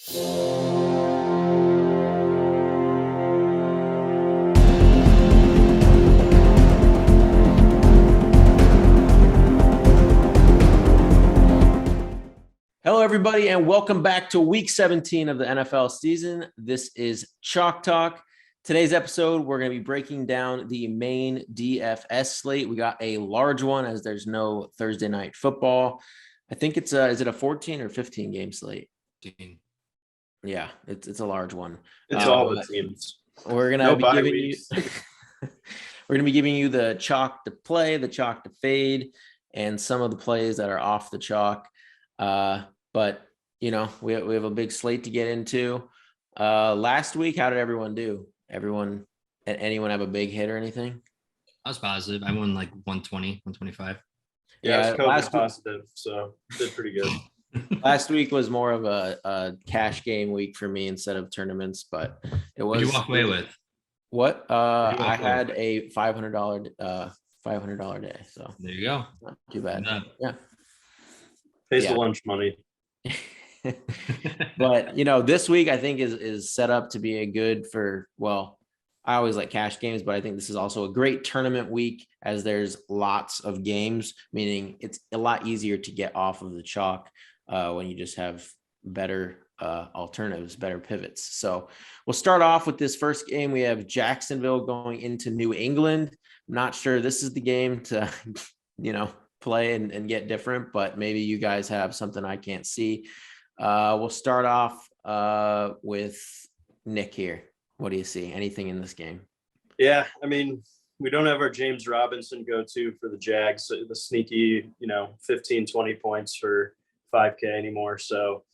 Hello, everybody, and welcome back to Week 17 of the NFL season. This is Chalk Talk. Today's episode, we're going to be breaking down the main DFS slate. We got a large one as there's no Thursday night football. I think it's is it a 14 or 15 game slate? 15. Yeah, it's a large one. It's all the teams. We're going to be giving you we're going to be giving you the chalk to play, the chalk to fade, and some of the plays that are off the chalk. But you know, we have a big slate to get into. Last week, how did everyone do? Anyone have a big hit or anything? I was positive. I won like 120, 125. Yeah, I was COVID positive, so did pretty good. Last week was more of a cash game week for me instead of tournaments, but it was. What did you walk away with? What? I had a $500 day. So there you go. Not too bad. Yeah. Pays the lunch money. But you know, this week I think is set up to be a good for, well, I always like cash games, but I think this is also a great tournament week as there's lots of games, meaning it's a lot easier to get off of the chalk when you just have better alternatives, better pivots. So we'll start off with this first game. We have Jacksonville going into New England. I'm not sure this is the game to, play and get different, but maybe you guys have something I can't see. We'll start off with Nick here. What do you see? Anything in this game? Yeah, I mean, we don't have our James Robinson go-to for the Jags, the sneaky, 15, 20 points for 5K anymore. So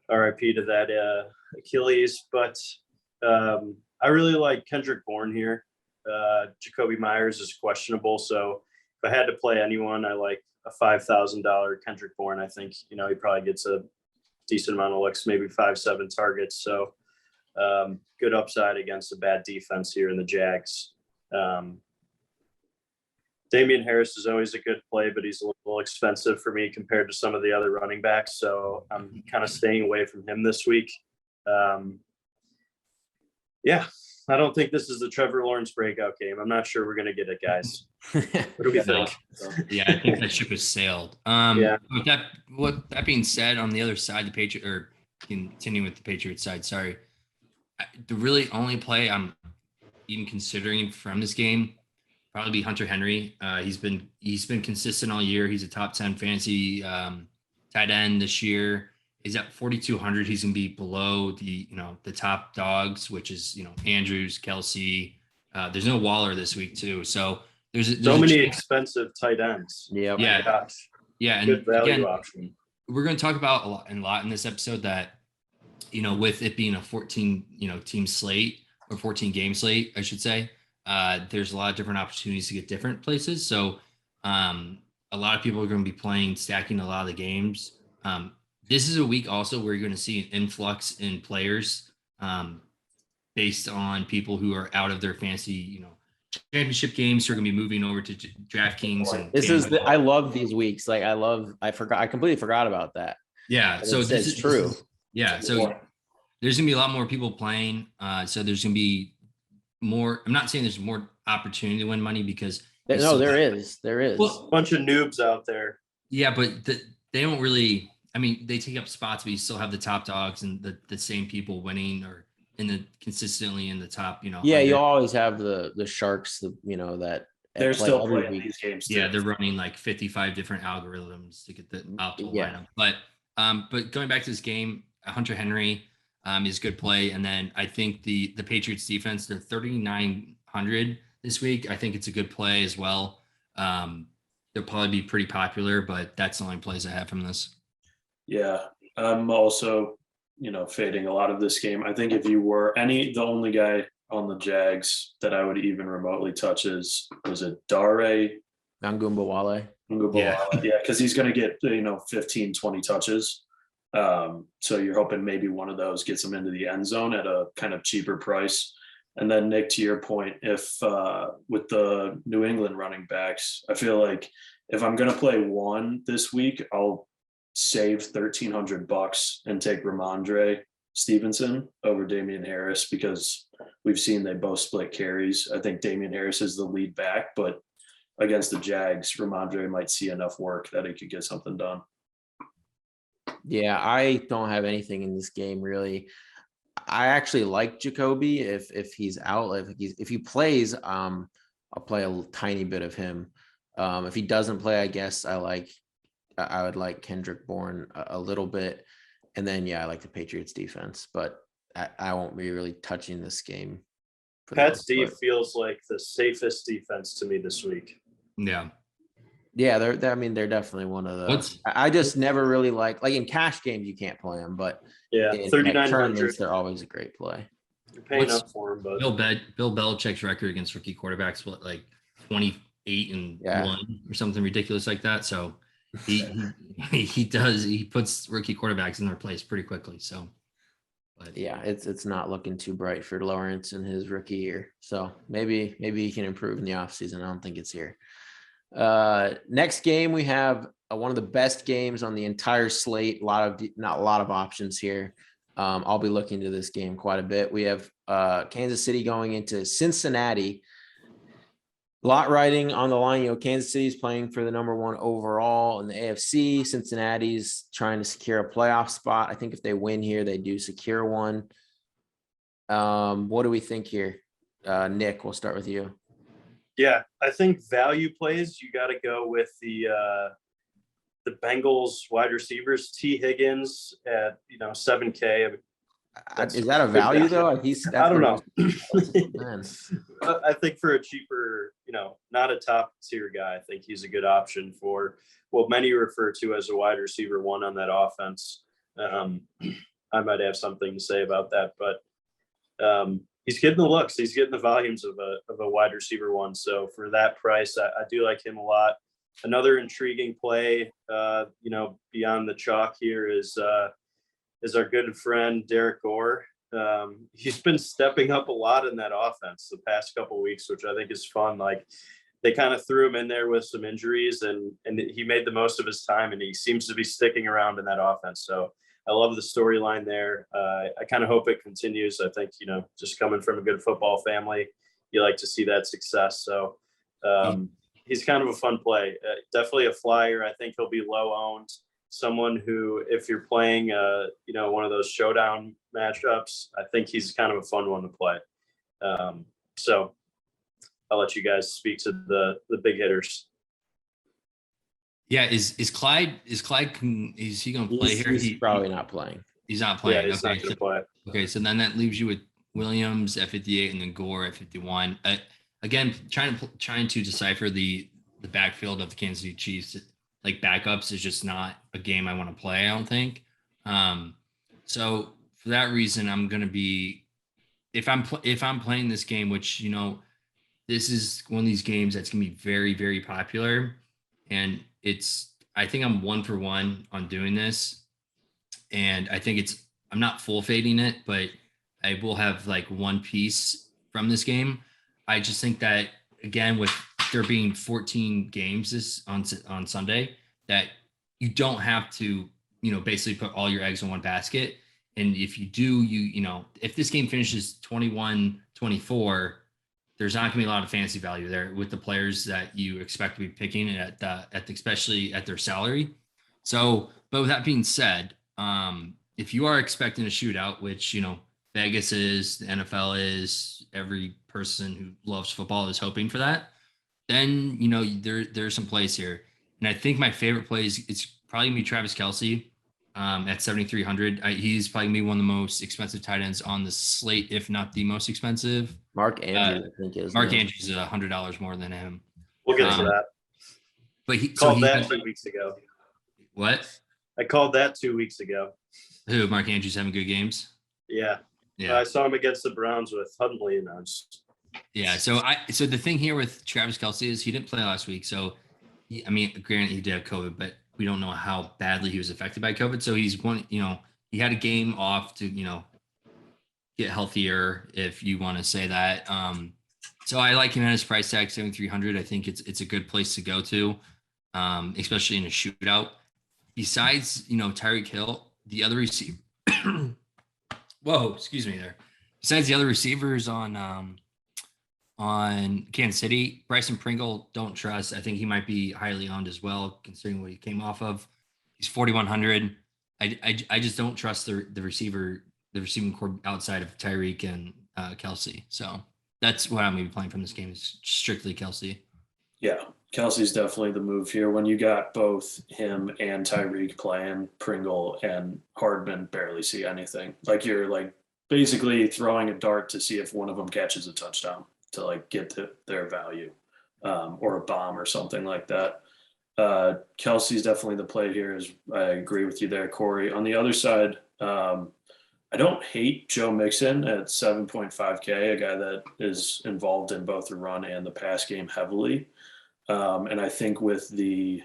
RIP to that Achilles. But I really like Kendrick Bourne here. Jacoby Myers is questionable. So if I had to play anyone, I like a $5,000 Kendrick Bourne. I think, he probably gets a decent amount of looks, maybe 5-7 targets. So good upside against a bad defense here in the Jags. Damian Harris is always a good play, but he's a little expensive for me compared to some of the other running backs. So I'm kind of staying away from him this week. I don't think this is the Trevor Lawrence breakout game. I'm not sure we're going to get it, guys. What do we think? Yeah, I think that ship has sailed. With that being said, on the other side, continuing with the Patriots side, sorry. The really only play I'm even considering from this game probably be Hunter Henry. He's been consistent all year. He's a top 10 fantasy tight end this year. He's at 4,200. He's going to be below the top dogs, which is, Andrews, Kelsey. There's no Waller this week too. So there's so many expensive tight ends. Yeah. Yeah. And good value again, option. We're going to talk about a lot in this episode that, with it being a 14, team slate or 14 game slate, I should say, there's a lot of different opportunities to get different places. So a lot of people are going to be stacking a lot of the games. This is a week also where you're going to see an influx in players based on people who are out of their fantasy, championship games who are going to be moving over to DraftKings. And I love these weeks. Like I completely forgot about that. Yeah. So this is true. So there's going to be a lot more people playing. So there's going to be more. I'm not saying there's more opportunity to win money because there is. Well, a bunch of noobs out there. Yeah, but they don't really. I mean, they take up spots, but you still have the top dogs and the same people winning or consistently in the top. Yeah, 100. You always have the Sharks. That they're still playing these games. Yeah, they're running like 55 different algorithms to get the optimal lineup. But going back to this game, Hunter Henry is a good play, and then I think the Patriots defense, they're 3,900 this week. I think it's a good play as well. They'll probably be pretty popular, but that's the only plays I have from this. Yeah, I'm also, fading a lot of this game. I think if you were the only guy on the Jags that I would even remotely touch was it Dare Ngumbawale? Yeah, because he's going to get, 15, 20 touches. So you're hoping maybe one of those gets him into the end zone at a kind of cheaper price. And then Nick, to your point, if with the New England running backs, I feel like if I'm going to play one this week, I'll save $1,300 and take Ramondre Stevenson over Damian Harris because we've seen they both split carries. I think Damian Harris is the lead back, but against the Jags, Ramondre might see enough work that he could get something done. Yeah, I don't have anything in this game really. I actually like Jacoby if he's out. If he plays, I'll play a tiny bit of him. If he doesn't play, I guess I would like Kendrick Bourne a little bit. And then, yeah, I like the Patriots defense, but I won't be really touching this game. Pat's D feels like the safest defense to me this week. Yeah. Yeah, they're definitely one of those. I just never really like in cash games, you can't play them, but yeah, in 3,900. They're always a great play. You're paying up for him, but Bill Belichick's record against rookie quarterbacks, what, like 28-1 or something ridiculous like that. So he puts rookie quarterbacks in their place pretty quickly. So, but yeah, it's not looking too bright for Lawrence in his rookie year. So maybe he can improve in the offseason. I don't think it's here. Next game, we have one of the best games on the entire slate. Not a lot of options here. I'll be looking to this game quite a bit. We have Kansas City going into Cincinnati. A lot riding on the line. Kansas City is playing for the number 1 overall in the AFC. Cincinnati's trying to secure a playoff spot. I think if they win here, they do secure one. What do we think here? Nick, we'll start with you. Yeah, I think value plays, you got to go with the Bengals wide receivers, T. Higgins at 7K. Is that a value though? I don't know. I think for a cheaper, not a top tier guy, I think he's a good option for what many refer to as a wide receiver 1 on that offense. I might have something to say about that, but he's getting the looks. He's getting the volumes of a wide receiver 1. So for that price, I do like him a lot. Another intriguing play, beyond the chalk here is our good friend Derek Gore. He's been stepping up a lot in that offense the past couple of weeks, which I think is fun. Like they kind of threw him in there with some injuries, and he made the most of his time, and he seems to be sticking around in that offense. So I love the storyline there. I kind of hope it continues. I think, just coming from a good football family, you like to see that success. So he's kind of a fun play. Definitely a flyer. I think he'll be low owned. Someone who, if you're playing, one of those showdown matchups, I think he's kind of a fun one to play. So I'll let you guys speak to the big hitters. Yeah, is Clyde is he going to play here? He's probably not playing. He's not playing. Yeah, he's not going to play. Okay, so then that leaves you with Williams at 58 and then Gore at 51. Again, trying to decipher the backfield of the Kansas City Chiefs, like backups, is just not a game I want to play, I don't think. So for that reason, I'm going to be, if I'm playing this game, which, this is one of these games that's going to be very, very popular. And I think I'm 1 for 1 on doing this. And I think I'm not full fading it, but I will have like one piece from this game. I just think that, again, with there being 14 games on Sunday, that you don't have to, basically put all your eggs in one basket. And if you do, if this game finishes 21-24, there's not going to be a lot of fantasy value there with the players that you expect to be picking especially at their salary. So, but with that being said, if you are expecting a shootout, which, Vegas is, the NFL is, every person who loves football is hoping for that, then, there's some plays here. And I think my favorite plays, it's probably going to be Travis Kelce at 7,300. He's probably going to be one of the most expensive tight ends on the slate, if not the most expensive. Mark Andrews, I think, is. Mark Andrews is $100 more than him. We'll get to that. But he called that 2 weeks ago. What? I called that 2 weeks ago. Who? Mark Andrews having good games? Yeah. I saw him against the Browns with Huntley announced. Yeah. So the thing here with Travis Kelce is he didn't play last week. So, granted he did have COVID, but we don't know how badly he was affected by COVID. So he's he had a game off to, get healthier, if you want to say that. So I like him at his price tag, 7,300. I think it's a good place to go to, especially in a shootout. Besides, Tyreek Hill, the other receiver, Whoa, excuse me there. Besides the other receivers on Kansas City, Bryson Pringle, don't trust. I think he might be highly owned as well, considering what he came off of. He's 4,100. I just don't trust the receiving core outside of Tyreek and Kelsey. So that's what I'm going to be playing from this game is strictly Kelsey. Yeah, Kelsey's definitely the move here. When you got both him and Tyreek playing, Pringle and Hardman barely see anything. Like you're like basically throwing a dart to see if one of them catches a touchdown to like get to their value, or a bomb or something like that. Kelsey's definitely the play here. Is I agree with you there, Corey. On the other side, I don't hate Joe Mixon at 7.5K, a guy that is involved in both the run and the pass game heavily. And I think with the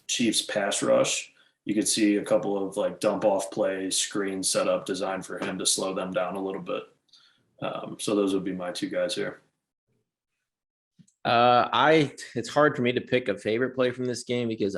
Chiefs pass rush, you could see a couple of like dump off plays, screen set up designed for him to slow them down a little bit. So those would be my two guys here. It's hard for me to pick a favorite play from this game because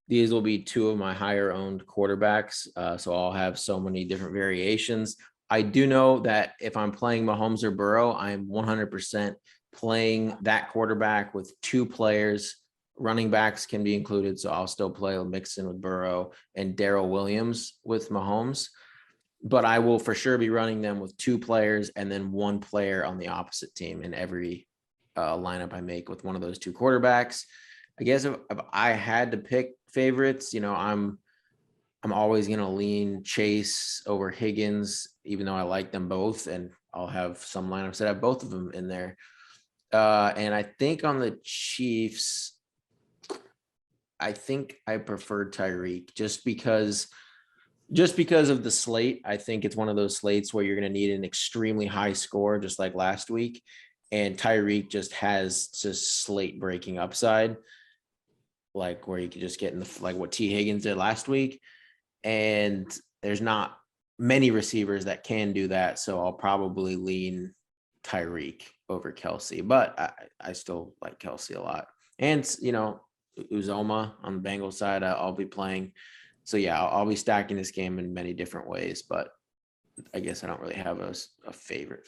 these will be two of my higher owned quarterbacks. So I'll have so many different variations. I do know that if I'm playing Mahomes or Burrow, I'm 100% playing that quarterback with two players. Running backs can be included. So I'll still play Mixon with Burrow and Darrell Williams with Mahomes. But I will for sure be running them with two players and then one player on the opposite team in every lineup I make with one of those two quarterbacks. I guess if I had to pick favorites, I'm always going to lean Chase over Higgins, even though I like them both, and I'll have some lineups that have both of them in there. And I think on the Chiefs, I think I prefer Tyreek just because of the slate. I think it's one of those slates where you're going to need an extremely high score, just like last week. And Tyreek just has just slate breaking upside, like where you could just get in like what T. Higgins did last week. And there's not many receivers that can do that. So I'll probably lean Tyreek over Kelsey, but I still like Kelsey a lot. And, Uzoma on the Bengals side, I'll be playing. So yeah, I'll be stacking this game in many different ways, but I guess I don't really have a favorite.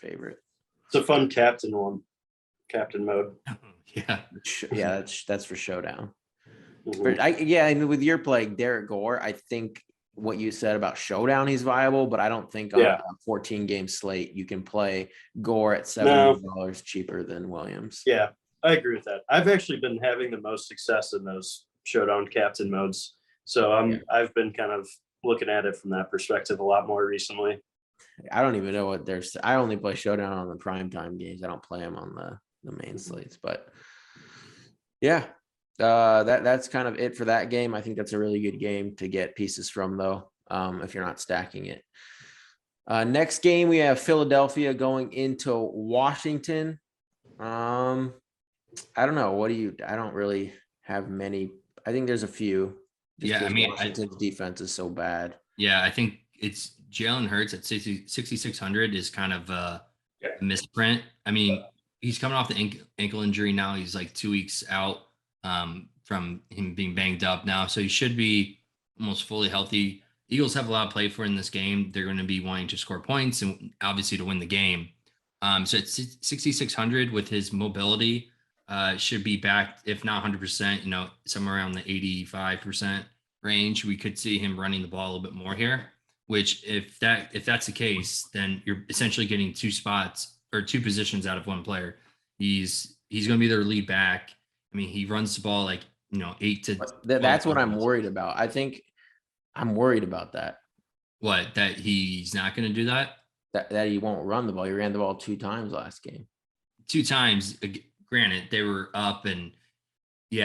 It's a fun captain mode. Yeah. Yeah, that's for showdown. Mhm. With your play, Derek Gore, I think what you said about showdown, he's viable, but I don't think on Yeah. a 14 game slate you can play Gore at $70 cheaper than Williams. Yeah, I agree with that. I've actually been having the most success in those showdown captain modes. So I've been kind of looking at it from that perspective a lot more recently. I don't even know what there's. I only play showdown on the primetime games. I don't play them on the main slates, but yeah, that's kind of it for that game. I think that's a really good game to get pieces from though, if you're not stacking it. Next game, we have Philadelphia going into Washington. I don't know. I don't really have many. I think there's a few. Washington's defense is so bad. Yeah, I think it's Jalen Hurts at 6,600 is kind of a misprint. I mean, he's coming off the ankle injury now. He's like 2 weeks out from him being banged up now. So he should be almost fully healthy. Eagles have a lot of play for in this game. They're going to be wanting to score points and obviously to win the game. So it's 6,600 with his mobility should be back, if not 100%, somewhere around the 85% range. We could see him running the ball a little bit more here, which if that's the case, then you're essentially getting two spots or two positions out of one player. He's going to be their lead back. I mean, he runs the ball like, 8 to. That's what I'm worried about. I think I'm worried about that. What, that he's not going to do that? That he won't run the ball. He ran the ball 2 times last game. 2 times. Granted, they were up and they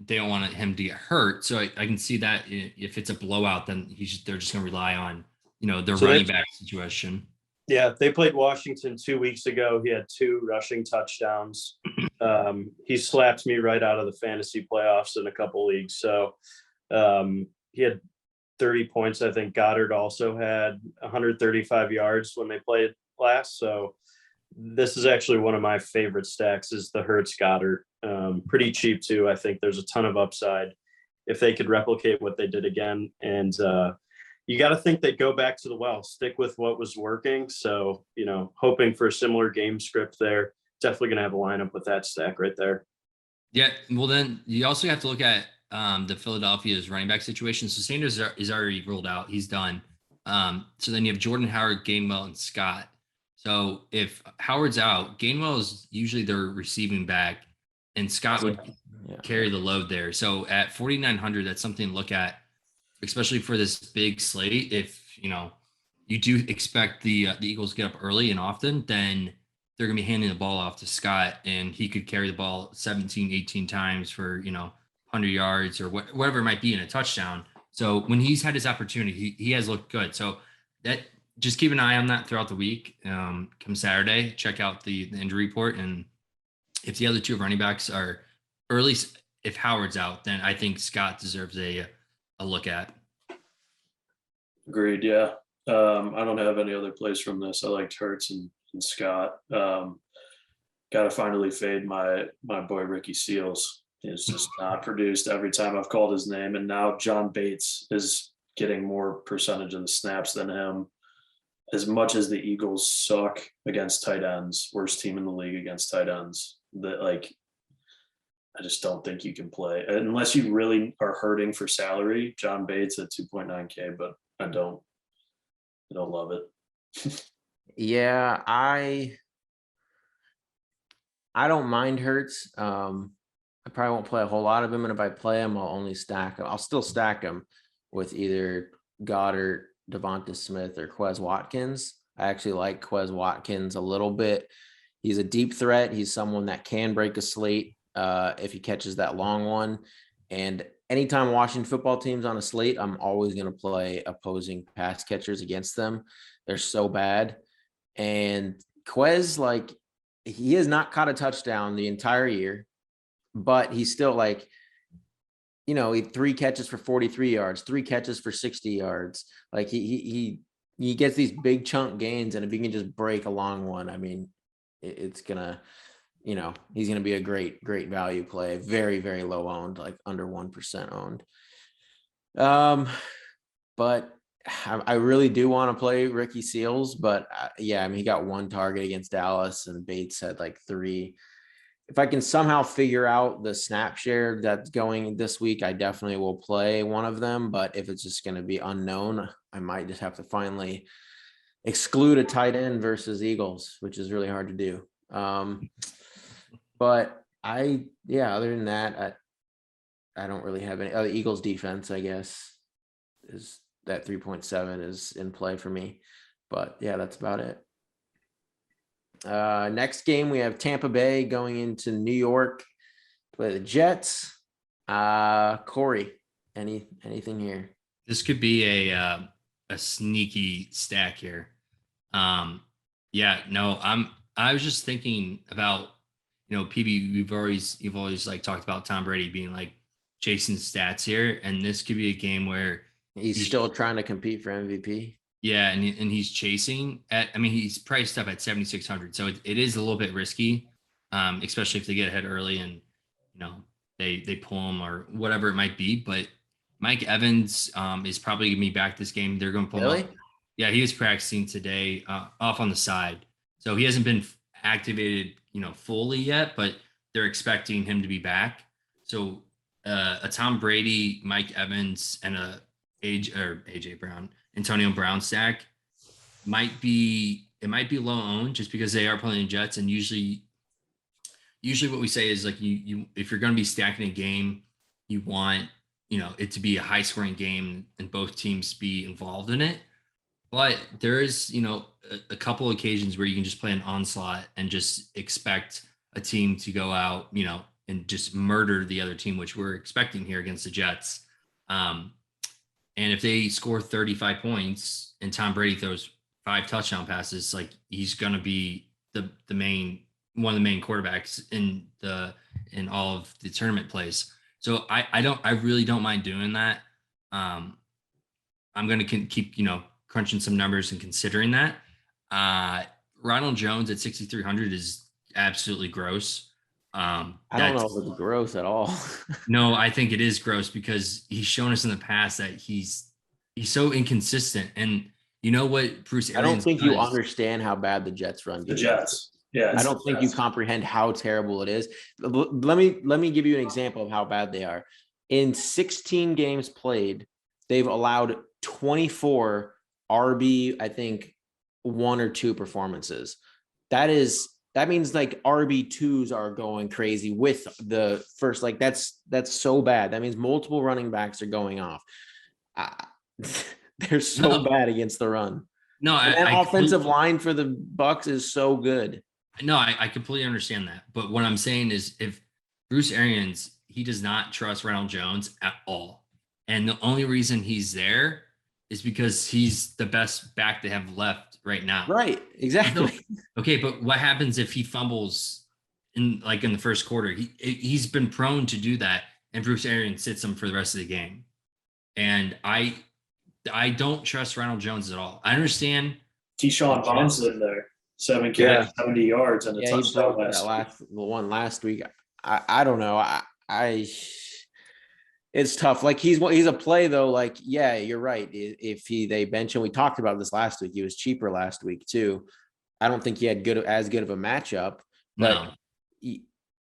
don't want him to get hurt. So I can see that if it's a blowout, then they're just going to rely on, their running back situation. Yeah, they played Washington 2 weeks ago. He had 2 rushing touchdowns. He slapped me right out of the fantasy playoffs in a couple leagues. So he had 30 points. I think Goddard also had 135 yards when they played last. So this is actually one of my favorite stacks is the Hurts Goddard. Pretty cheap too. I think there's a ton of upside if they could replicate what they did again. And you got to think they'd go back to the well, stick with what was working. So, hoping for a similar game script there. Definitely going to have a lineup with that stack right there. Yeah. Well, then you also have to look at the Philadelphia's running back situation. So Sanders is already ruled out. He's done. So then you have Jordan Howard, Gainwell, and Scott. So if Howard's out, Gainwell is usually their receiving back, and Scott would carry the load there. So at 4,900, that's something to look at, especially for this big slate. If you do expect the Eagles to get up early and often, then they're going to be handing the ball off to Scott, and he could carry the ball 17, 18 times for 100 yards or whatever it might be in a touchdown. So when he's had his opportunity, he has looked good. So that just keep an eye on that throughout the week. Come Saturday, check out the injury report, and if the other two running backs are, or at least if Howard's out, then I think Scott deserves a look at. Agreed. Yeah. I don't have any other plays from this. I liked Hurts and Scott. Got to finally fade my boy Ricky Seals. He's just not produced every time I've called his name, and now John Bates is getting more percentage of the snaps than him. As much as the Eagles suck against tight ends, worst team in the league against tight ends, I just don't think you can play unless you really are hurting for salary. John Bates at 2.9K, but I don't love it. Yeah, I don't mind Hurts. I probably won't play a whole lot of him, and if I play him, I'll only stack him. I'll still stack him with either Goddard, Devonta Smith, or Quez Watkins. I actually like Quez Watkins a little bit. He's a deep threat. He's someone that can break a slate if he catches that long one. And anytime Washington football team's on a slate, I'm always going to play opposing pass catchers against them. They're so bad. And Quez, he has not caught a touchdown the entire year, but he's still he 3 catches for 43 yards, 3 catches for 60 yards. He gets these big chunk gains, and if he can just break a long one, I mean, it's gonna, he's gonna be a great value play. Very, very low owned, like under 1% owned. But I really do want to play Ricky Seals, but he got 1 target against Dallas, and Bates had 3. If I can somehow figure out the snap share that's going this week, I definitely will play one of them. But if it's just going to be unknown, I might just have to finally exclude a tight end versus Eagles, which is really hard to do. But other than that, I don't really have any. The Eagles defense, I guess, is that 3.7 is in play for me. But yeah, that's about it. Next game, we have Tampa Bay going into New York to play the Jets. Corey, anything here? This could be a sneaky stack here. I was just thinking about, PB, you've always talked about Tom Brady being chasing stats here, and this could be a game where he's still trying to compete for MVP. Yeah, and he's chasing he's priced up at 7,600, so it is a little bit risky, especially if they get ahead early and they pull him or whatever it might be. But Mike Evans is probably gonna be back this game. They're gonna pull him up. Yeah, he was practicing today off on the side, so he hasn't been activated fully yet, but they're expecting him to be back. So a Tom Brady, Mike Evans, and Antonio Brown stack might be low owned just because they are playing Jets, and usually what we say is you if you're going to be stacking a game, you want it to be a high scoring game and both teams be involved in it. But there is a couple occasions where you can just play an onslaught and just expect a team to go out and just murder the other team, which we're expecting here against the Jets. And if they score 35 points and Tom Brady throws 5 touchdown passes, he's going to be one of the main quarterbacks in all of the tournament plays. So I really don't mind doing that. I'm going to keep crunching some numbers and considering that. Ronald Jones at 6,300 is absolutely gross. I don't know if it's gross at all. No, I think it is gross because he's shown us in the past that he's He's so inconsistent. And you know what Bruce I don't Arians think you does? understand how bad the Jets run. The defense is. Jets. Yeah. I don't think you comprehend how terrible it is. Let me give you an example of how bad they are. In 16 games played, they've allowed 24 RB, I think 1 or 2 performances. That means like RB2s are going crazy with the first, like that's so bad. That means multiple running backs are going off. They're so bad against the run. No, and offensive line for the Bucks is so good. No, I completely understand that. But what I'm saying is if Bruce Arians, he does not trust Ronald Jones at all. And the only reason he's there is because he's the best back they have left right now. Right. Exactly. Okay, but what happens if he fumbles in the first quarter? He's been prone to do that, and Bruce Arians sits him for the rest of the game. And I don't trust Ronald Jones at all. I understand Keyshawn Vaughn's in there. 7 carries, 70 yards, and a touchdown last week. I don't know. It's tough. Like he's a play though. Like, yeah, you're right. If they bench him, we talked about this last week. He was cheaper last week too. I don't think he had as good of a matchup, but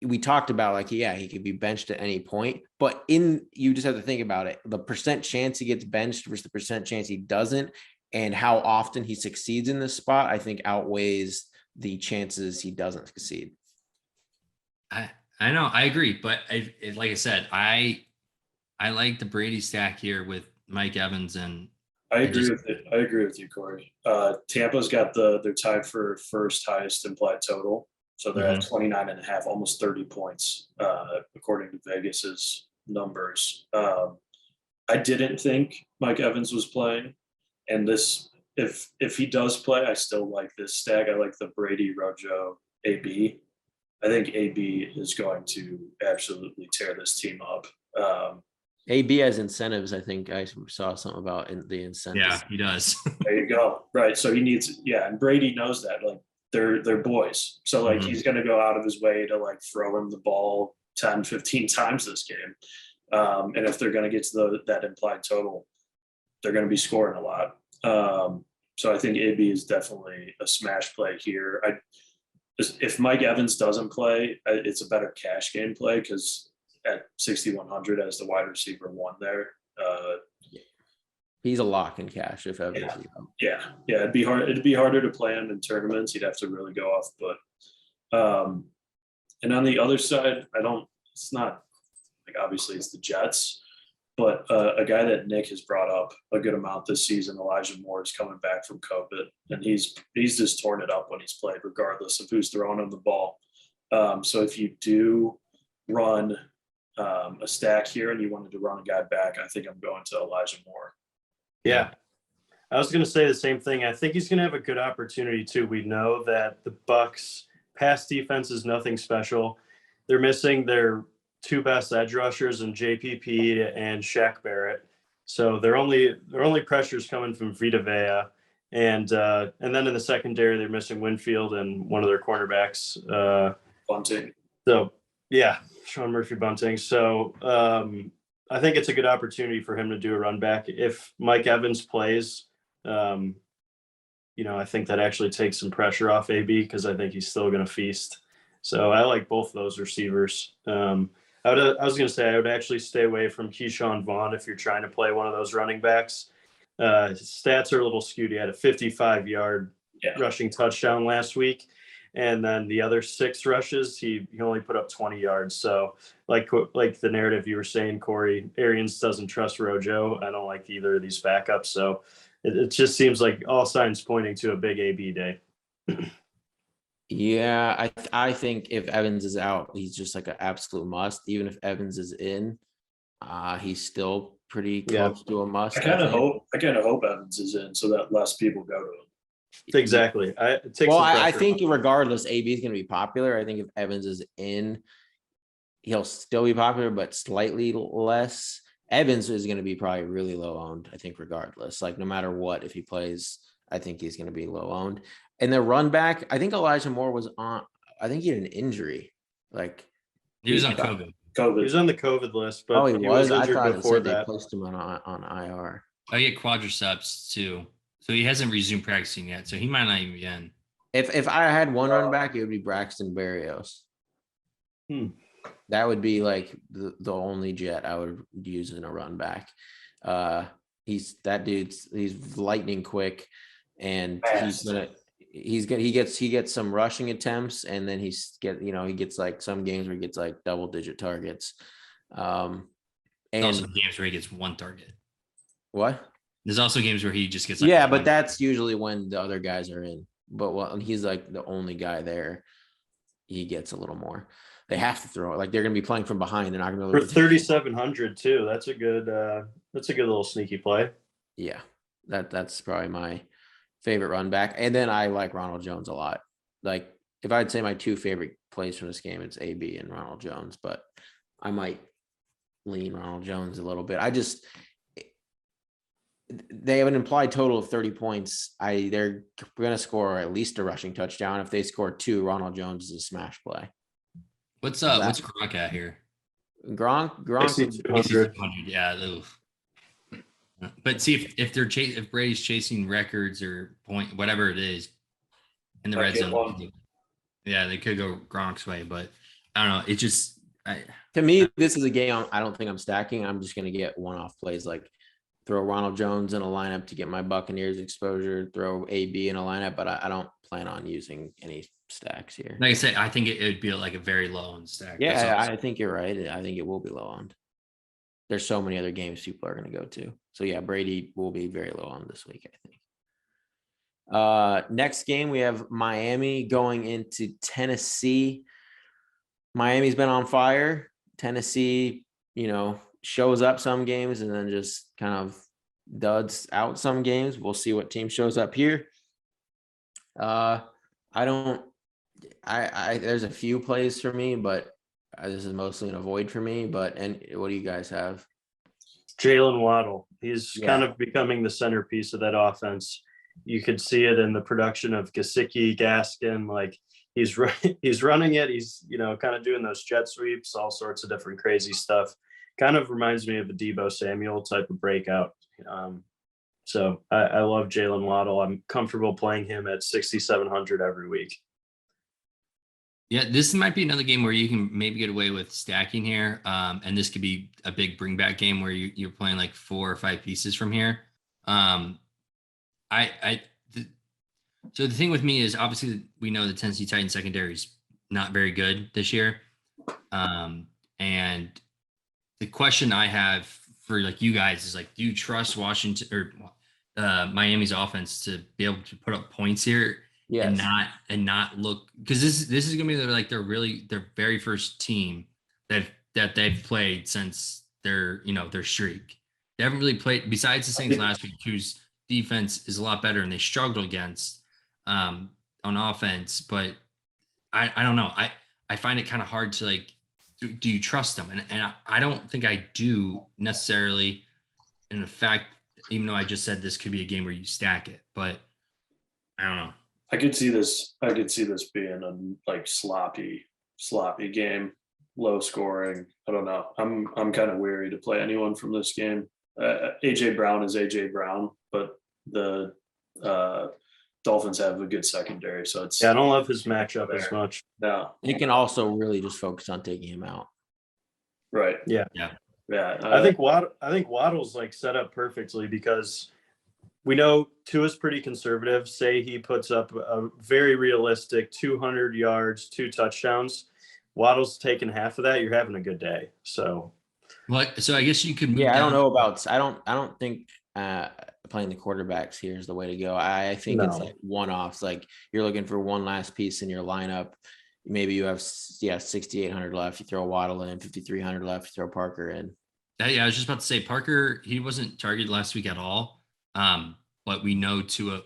we talked about like, yeah, he could be benched at any point, but you just have to think about it. The percent chance he gets benched versus the percent chance he doesn't, and how often he succeeds in this spot, I think outweighs the chances he doesn't succeed. I know, I agree, but like I said, I like the Brady stack here with Mike Evans, and I agree with you, Corey. Tampa's got they're tied for first highest implied total. So they're at 29.5, almost 30 points, according to Vegas's numbers. I didn't think Mike Evans was playing. And this, if he does play, I still like this stack. I like the Brady, Rojo, AB. I think AB is going to absolutely tear this team up. AB has incentives. I think I saw something about the incentives. Yeah, he does. There you go. Right. So he needs, and Brady knows that. Like they're boys. So like he's going to go out of his way to like throw him the ball 10, 15 times this game. And if they're going to get to that implied total, they're going to be scoring a lot. So I think AB is definitely a smash play here. If Mike Evans doesn't play, it's a better cash game play because at 6,100 as the wide receiver 1 there. He's a lock in cash if Evans. Yeah. It'd be hard. It'd be harder to play him in tournaments. He'd have to really go off. But and on the other side, it's not like obviously it's the Jets. But a guy that Nick has brought up a good amount this season, Elijah Moore, is coming back from COVID, and he's just torn it up when he's played, regardless of who's throwing him the ball. So if you do run a stack here and you wanted to run a guy back, I think I'm going to Elijah Moore. Yeah, I was going to say the same thing. I think he's going to have a good opportunity too. We know that the Bucks' pass defense is nothing special. They're missing their 2 best edge rushers in JPP and Shaq Barrett. So their only pressures coming from Vita Vea. And then in the secondary, they're missing Winfield and one of their cornerbacks. Bunting. So yeah, Sean Murphy-Bunting. So I think it's a good opportunity for him to do a run back. If Mike Evans plays, I think that actually takes some pressure off AB because I think he's still going to feast. So I like both those receivers. I was going to say I would actually stay away from Keyshawn Vaughn if you're trying to play one of those running backs. His stats are a little skewed. He had a 55-yard rushing touchdown last week. And then the other 6 rushes, he only put up 20 yards. So like the narrative you were saying, Corey, Arians doesn't trust Rojo. I don't like either of these backups. So it just seems like all signs pointing to a big AB day. Yeah, I think if Evans is out, he's just like an absolute must. Even if Evans is in, he's still pretty close to a must. I kind of hope Evans is in so that less people go to him. Exactly. I think regardless, AB is going to be popular. I think if Evans is in, he'll still be popular, but slightly less. Evans is going to be probably really low owned, I think, regardless. Like no matter what, if he plays, I think he's going to be low owned. And the run back, I think Elijah Moore was on, I think he had an injury. Like he was on COVID. He was on the COVID list, but he was. I thought it before said that. they placed him on IR. I get quadriceps too. So he hasn't resumed practicing yet. So he might not even be in. If I had one running back, it would be Braxton Berrios. That would be like the only jet I would use in a run back. He's lightning quick, and he gets some rushing attempts, and then he gets like some games where he gets like double digit targets. And also games where he gets one target. What? There's also games where he just gets but that's usually when the other guys are in. But when he's like the only guy there, he gets a little more. They have to throw it. Like they're going to be playing from behind. They're not going to be able to. For 3,700 too. That's a good little sneaky play. Yeah, that's probably my favorite run back. And then I like Ronald Jones a lot. Like if I'd say my two favorite plays from this game, it's AB and Ronald Jones. But I might lean Ronald Jones a little bit. They have an implied total of 30 points. They're going to score at least a rushing touchdown. If they score 2, Ronald Jones is a smash play. What's Gronk at here? Gronk 6,200. Yeah. Oof. But see if Brady's chasing records or point whatever it is in the red zone, they could go Gronk's way. But I don't know. It just to me, this is a game I don't think I'm stacking. I'm just going to get one-off plays like throw Ronald Jones in a lineup to get my Buccaneers exposure, throw AB in a lineup, but I don't plan on using any stacks here. Like I said, I think it would be like a very low on stack. Yeah, I think you're right. I think it will be low on. There's so many other games people are going to go to. So yeah, Brady will be very low on this week, I think. Next game, we have Miami going into Tennessee. Miami's been on fire. Tennessee, shows up some games and then just kind of duds out some games. We'll see what team shows up here. There's a few plays for me, but this is mostly an avoid for me. And what do you guys have? Jalen Waddle. He's kind of becoming the centerpiece of that offense. You could see it in the production of Gesicki, Gaskin. Like he's running it. He's kind of doing those jet sweeps, all sorts of different crazy stuff. Kind of reminds me of a Deebo Samuel type of breakout. So I love Jalen Waddle. I'm comfortable playing him at 6,700 every week. Yeah, this might be another game where you can maybe get away with stacking here. And this could be a big bring back game where you're playing like 4 or 5 pieces from here. So the thing with me is obviously we know the Tennessee Titans secondary is not very good this year. And the question I have for like you guys is like, do you trust Washington or Miami's offense to be able to put up points here? Yes. And not look, because this is gonna be like their very first team that they've played since their streak. They haven't really played besides the Saints last week, whose defense is a lot better and they struggled against on offense. But I don't know. I find it kind of hard to like. Do you trust them? And I don't think I do necessarily. And in fact, even though I just said this could be a game where you stack it, but I don't know. I could see this being a like sloppy game, low scoring. I don't know. I'm kind of weary to play anyone from this game. AJ Brown is AJ Brown, but the Dolphins have a good secondary, so it's I don't love his matchup as much. No, you can also really just focus on taking him out. Right. Yeah. I think Waddle's like set up perfectly because we know Tua's pretty conservative. Say he puts up a very realistic 200 yards, 2 touchdowns. Waddle's taking half of that. You're having a good day. So I guess you could. I don't know about. I don't think playing the quarterbacks here is the way to go. I think it's like one-offs. Like you're looking for one last piece in your lineup. Maybe you have 6,800 left. You throw Waddle in, 5,300 left. You throw Parker in. Yeah, I was just about to say Parker. He wasn't targeted last week at all. But we know Tua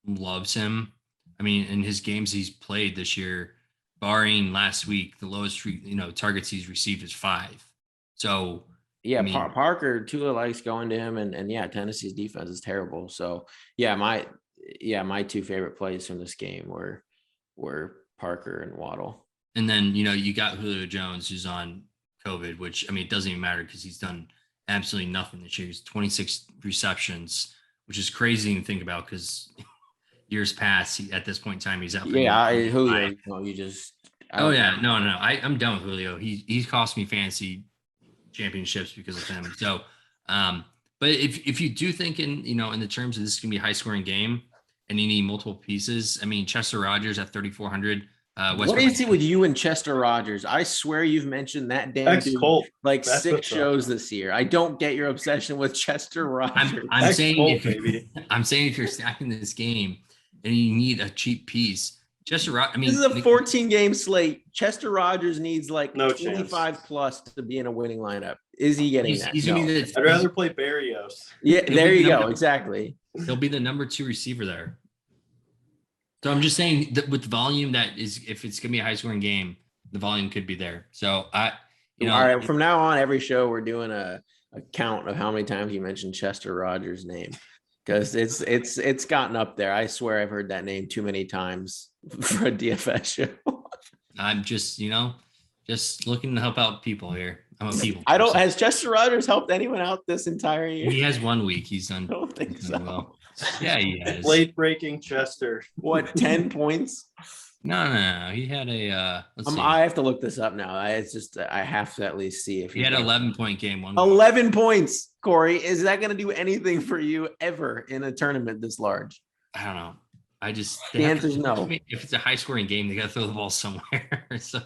loves him. I mean, in his games he's played this year, barring last week, the lowest targets he's received is 5. So yeah, Parker, Tua likes going to him, and Tennessee's defense is terrible. So my 2 favorite plays from this game were Parker and Waddle. And then you got Julio Jones, who's on COVID, which it doesn't even matter because he's done absolutely nothing this year. He's 26 receptions, which is crazy to think about because years past, at this point in time, he's out. Julio. No, you just. Oh yeah, no. I'm done with Julio. He's cost me fantasy championships because of him. So, but if you do think in the terms of this is gonna be a high scoring game and you need multiple pieces, I mean Chester Rogers at 3,400. What is it with you and Chester Rogers? I swear you've mentioned that damn dude like That's 6 shows this year. I don't get your obsession with Chester Rogers. I'm saying if you're stacking this game and you need a cheap piece, Chester Rogers. I mean, this is a 14-game slate. Chester Rogers needs like no 25 chance. Plus to be in a winning lineup. Is he getting that? He's gonna be I'd rather play Barrios. Yeah, there you go. Exactly. He'll be the number 2 receiver there. So I'm just saying that with volume, that is, if it's gonna be a high scoring game, the volume could be there. So all right. From now on, every show we're doing a count of how many times you mentioned Chester Rogers' name, because it's gotten up there. I swear I've heard that name too many times for a DFS show. I'm just just looking to help out people here. I'm a people. Has Chester Rogers helped anyone out this entire year? He has 1 week. He's done. I don't think so. Well. Yeah, he has. Late breaking Chester. What, 10 points? No. He had a. I have to look this up now. It's just I have to at least see if he had an 11-point game. 11 points, Corey. Is that going to do anything for you ever in a tournament this large? I don't know. The answer is no. If it's a high-scoring game, they got to throw the ball somewhere. So,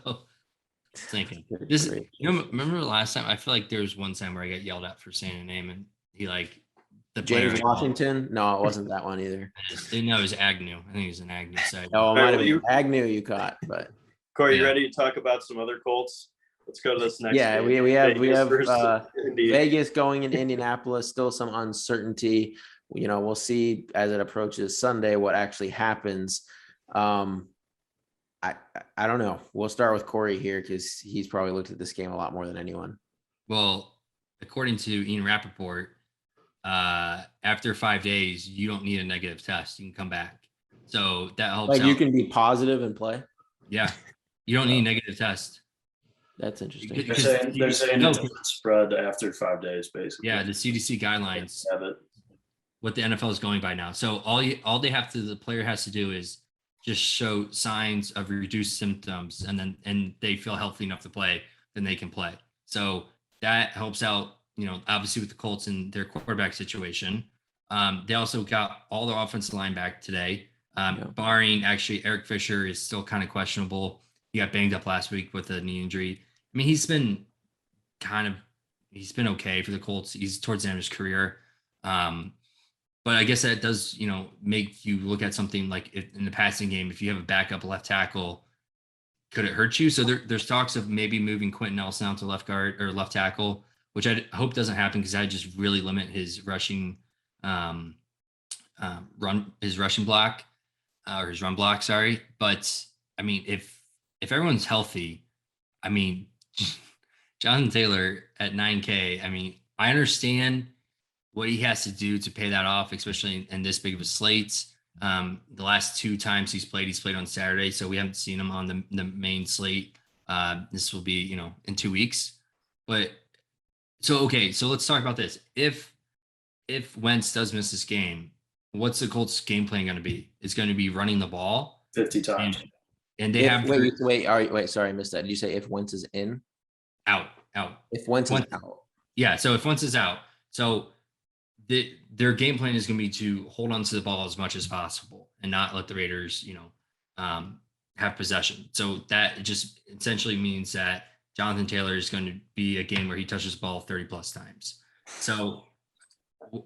thinking this. Remember last time? I feel like there was one time where I got yelled at for saying a name, and he like. James Washington? No, it wasn't that one either. No, it was Agnew. I think it was an Agnew side. Oh, it might have been Agnew you caught, but Corey, you ready to talk about some other Colts? Let's go to this next. Yeah, game. we have Vegas going in Indianapolis. Still some uncertainty. We'll see as it approaches Sunday what actually happens. I don't know. We'll start with Corey here because he's probably looked at this game a lot more than anyone. Well, according to Ian Rappaport, after 5 days, you don't need a negative test. You can come back. So that helps. Like you can be positive and play. Yeah. You don't need a negative test. That's interesting. They're saying it doesn't spread after 5 days, basically. Yeah. The CDC guidelines have it. What the NFL is going by now. So the player has to do is just show signs of reduced symptoms and they feel healthy enough to play, then they can play. So that helps out. Obviously with the Colts and their quarterback situation. They also got all their offensive line back today, barring actually Eric Fisher is still kind of questionable. He got banged up last week with a knee injury. I mean, he's been okay for the Colts. He's towards the end of his career. But I guess that does, make you look at something like in the passing game, if you have a backup left tackle, could it hurt you? So there's talks of maybe moving Quentin Nelson out to left guard or left tackle, which I hope doesn't happen because I just really limit his rushing run block. Sorry. But I mean, if everyone's healthy, I mean, Jonathan Taylor at 9K, I mean, I understand what he has to do to pay that off, especially in this big of a slate. The last 2 times he's played on Saturday. So we haven't seen him on the main slate. This will be, in 2 weeks, but so let's talk about this. If Wentz does miss this game, what's the Colts game plan going to be? It's going to be running the ball 50 times. And they have wait, sorry, I missed that. Did you say if Wentz is in? Out. If Wentz is out. Yeah, so if Wentz is out, so their game plan is going to be to hold on to the ball as much as possible and not let the Raiders, have possession. So that just essentially means that Jonathan Taylor is going to be a game where he touches the ball 30 plus times. So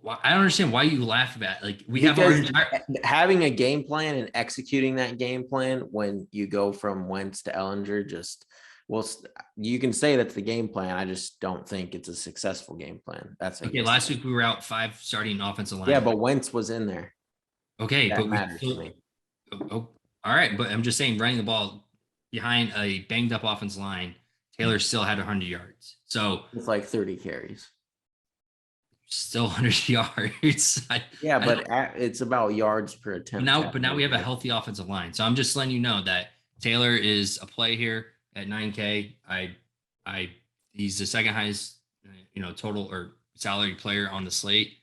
I don't understand why you laugh about having a game plan and executing that game plan when you go from Wentz to Ellinger. You can say that's the game plan. I just don't think it's a successful game plan. That's okay. Last week we were out 5 starting offensive line. Yeah, but Wentz was in there. Okay, that matters to me. All right, but I'm just saying running the ball behind a banged up offensive line. Taylor still had 100 yards. So it's like 30 carries. Still 100 yards. But it's about yards per attempt. But now we have a healthy offensive line. So I'm just letting you know that Taylor is a play here at 9K. He's the second highest, total or salary player on the slate.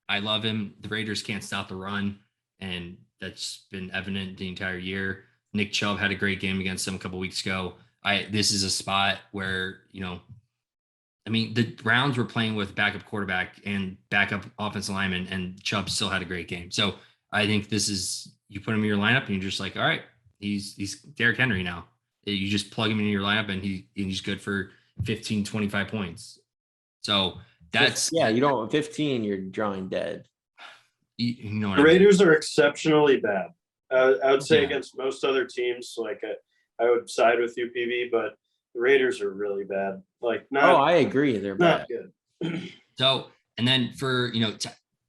I love him. The Raiders can't stop the run, and that's been evident the entire year. Nick Chubb had a great game against them a couple weeks ago. This is a spot where, I mean, the Browns were playing with backup quarterback and backup offensive lineman, and Chubb still had a great game. So I think this is, you put him in your lineup and you're just like, all right, he's Derrick Henry now. You just plug him in your lineup and he's good for 15, 25 points. So that's, you don't 15, you're drawing dead. You know what The I mean? Raiders are exceptionally bad. I would say Yeah. against most other teams, like I would side with you, PV, but the Raiders are really bad. Like, I agree. They're bad. not good. So, and then for,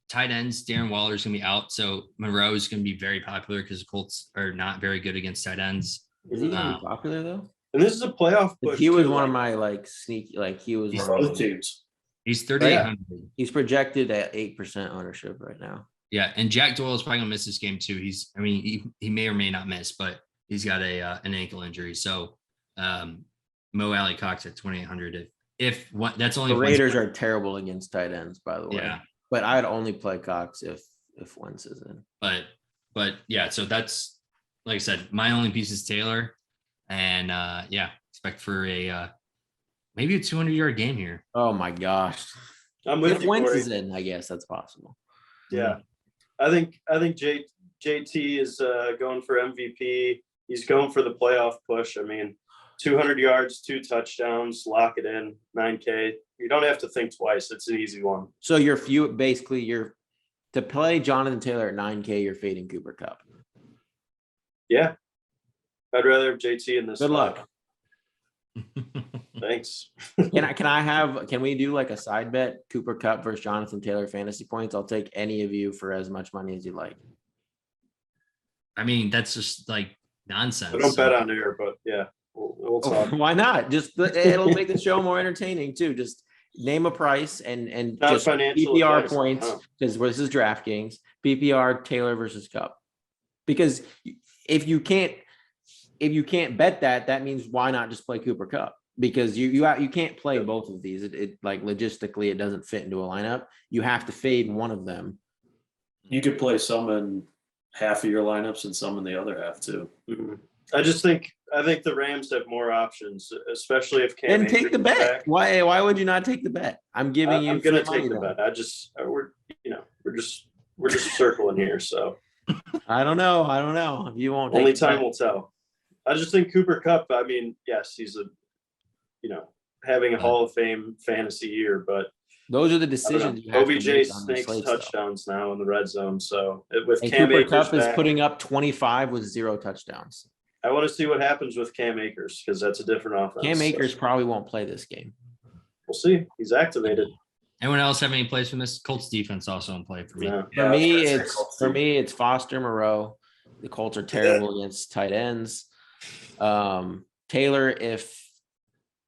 tight ends, Darren Waller is going to be out. So Monroe is going to be very popular because the Colts are not very good against tight ends. Is he gonna be popular though? And this is a playoff push. He was too, one of like- my sneaky, he was He's one of Both my- teams. He's 3,800. He's projected at 8% ownership right now. Yeah, and Jack Doyle is probably gonna miss this game too. He may or may not miss, but he's got an ankle injury. So Mo Alley Cox at 2,800. If what that's only The if Raiders Wentz- are terrible against tight ends, by the way. Yeah, But I'd only play Cox if Wentz is in. but yeah. So that's, like I said, my only piece is Taylor, and expect for a maybe a 200-yard game here. Oh my gosh. I'm with If you, Wentz Corey. is in, I guess that's possible. Yeah. I think JT is going for MVP. He's going for the playoff push. I mean, 200 yards, 2 touchdowns, lock it in, 9K. You don't have to think twice. It's an easy one. So you're to play Jonathan Taylor at 9K, you're fading Cooper Kupp. Yeah. I'd rather have JT in this. Good luck. Thanks. Can we do like a side bet, Cooper Kupp versus Jonathan Taylor fantasy points? I'll take any of you for as much money as you like. I mean, that's just like nonsense. I don't bet on air, but yeah, we'll talk. Why not? It'll make the show more entertaining too. Just name a price and Not just financial PPR advice, points, no. because this is DraftKings. PPR Taylor versus Kupp. Because if you can't bet that means why not just play Cooper Kupp? Because you can't play both of these. It like logistically it doesn't fit into a lineup. You have to fade one of them. You could play some in half of your lineups and some in the other half too. Mhm. I think the Rams have more options, especially if Cam. Then take Akers the is bet. back. Why would you not take the bet? I'm giving you. I'm gonna free take money the then. bet. We're just circling here, so I don't know. If you won't. only take the time bet. will tell. I just think Cooper Kupp. I mean, yes, he's having a Hall of Fame fantasy year, but Those are the I don't decisions you know. have to OBJ make on the snakes slates, though. touchdowns now in the red zone, so with And Cam Cooper Akers Kupp is back, putting up 25 with 0 touchdowns. I want to see what happens with Cam Akers because that's a different offense. Cam so Akers probably won't play this game. we'll see. He's activated. Anyone else have any plays from this? Colts defense also in play for me. Yeah. For me, it's Foster, Moreau. The Colts are terrible against tight ends. Taylor, if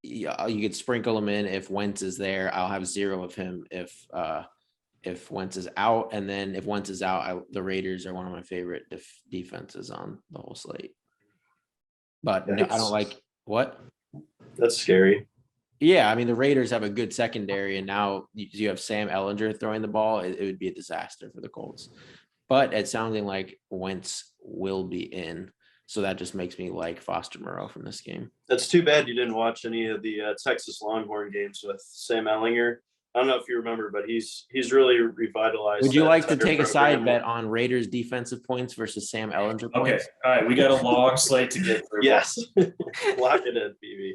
you could sprinkle him in, if Wentz is there, I'll have 0 of him. If Wentz is out, and then if Wentz is out, the Raiders are one of my favorite defenses on the whole slate. But no, I don't like what. That's scary. Yeah, I mean the Raiders have a good secondary, and now you have Sam Ellinger throwing the ball. It would be a disaster for the Colts. But it's sounding like Wentz will be in, so that just makes me like Foster Moreau from this game. That's too bad you didn't watch any of the Texas Longhorn games with Sam Ellinger. I don't know if you remember, but he's really revitalized. Would you that like to entire take a side program. bet on Raiders defensive points versus Sam Ellinger Okay. points? All right. We got a long slate to get through. Yes. Lock it in, BB.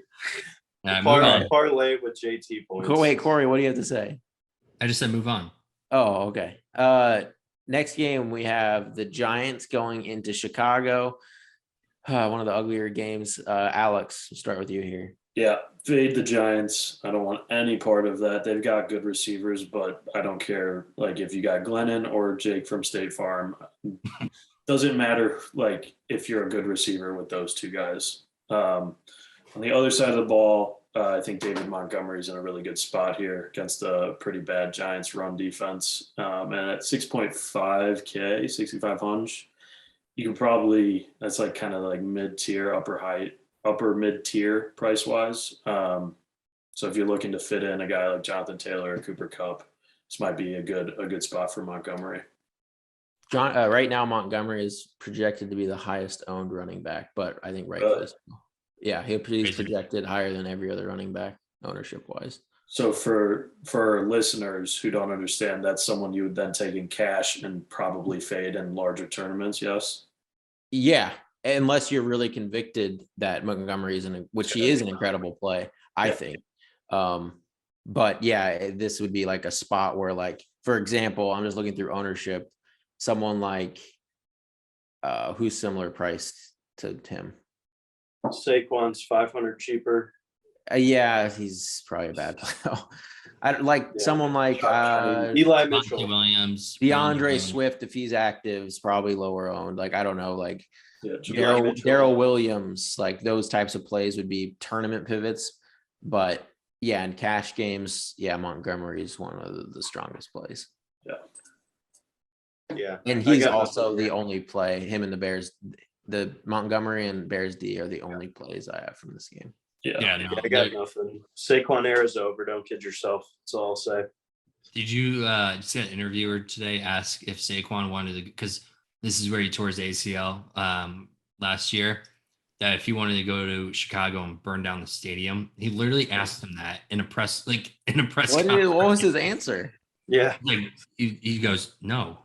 Move on. Parlay with JT points. Wait, Corey, what do you have to say? I just said move on. Oh, okay. Next game we have the Giants going into Chicago. One of the uglier games. Alex, we'll start with you here. Yeah, fade the Giants. I don't want any part of that. They've got good receivers, but I don't care. Like if you got Glennon or Jake from State Farm, doesn't matter. Like if you're a good receiver with those two guys. On the other side of the ball, I think David Montgomery's in a really good spot here against a pretty bad Giants run defense. And at 6.5K, 6,500, you can probably, that's like kind of like mid-tier, upper mid-tier price-wise. So if you're looking to fit in a guy like Jonathan Taylor or Cooper Kupp, this might be a good spot for Montgomery. John, right now Montgomery is projected to be the highest owned running back, but I think rightfully so. Yeah, he's projected higher than every other running back ownership wise. So for listeners who don't understand, that's someone you would then take in cash and probably fade in larger tournaments. Yes. Yeah, unless you're really convicted that Montgomery is which he is an incredible play, I think. But yeah, this would be like a spot where, like, for example, I'm just looking through ownership, someone like who's similar priced to him. Saquon's 500 cheaper. Yeah, he's probably a bad play. I like someone like Eli Mitchell, Williams, DeAndre Swift, if he's active, is probably lower owned. Like, I don't know, like Mitchell. Daryl Williams, like those types of plays would be tournament pivots. But yeah, in cash games, yeah, Montgomery is one of the strongest plays. Yeah. And he's also the only play. Him and the Bears, the Montgomery and Bears D are the only plays I have from this game. Yeah, I got nothing. Saquon era's over. Don't kid yourself. That's all I'll say. Did you see that interviewer today ask if Saquon wanted to, because this is where he tore his ACL last year, that if he wanted to go to Chicago and burn down the stadium? He literally asked him that in a press conference. What was his answer? Yeah, like he goes, no.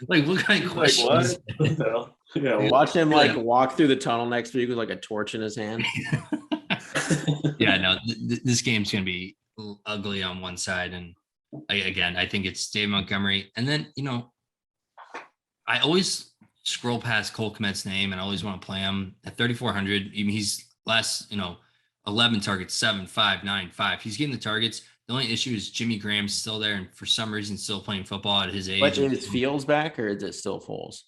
Like, what kind of questions? What? Yeah, Watch him like walk through the tunnel next week with like a torch in his hand. Yeah, no, this game's gonna be ugly on one side, and I think it's Dave Montgomery, and then I always scroll past Cole Kmet's name, and I always want to play him at 3,400. Even he's last 11 targets, 7, 5, 9, 5. He's getting the targets. The only issue is Jimmy Graham's still there, and for some reason still playing football at his age. But is Fields back, or is it still Foles?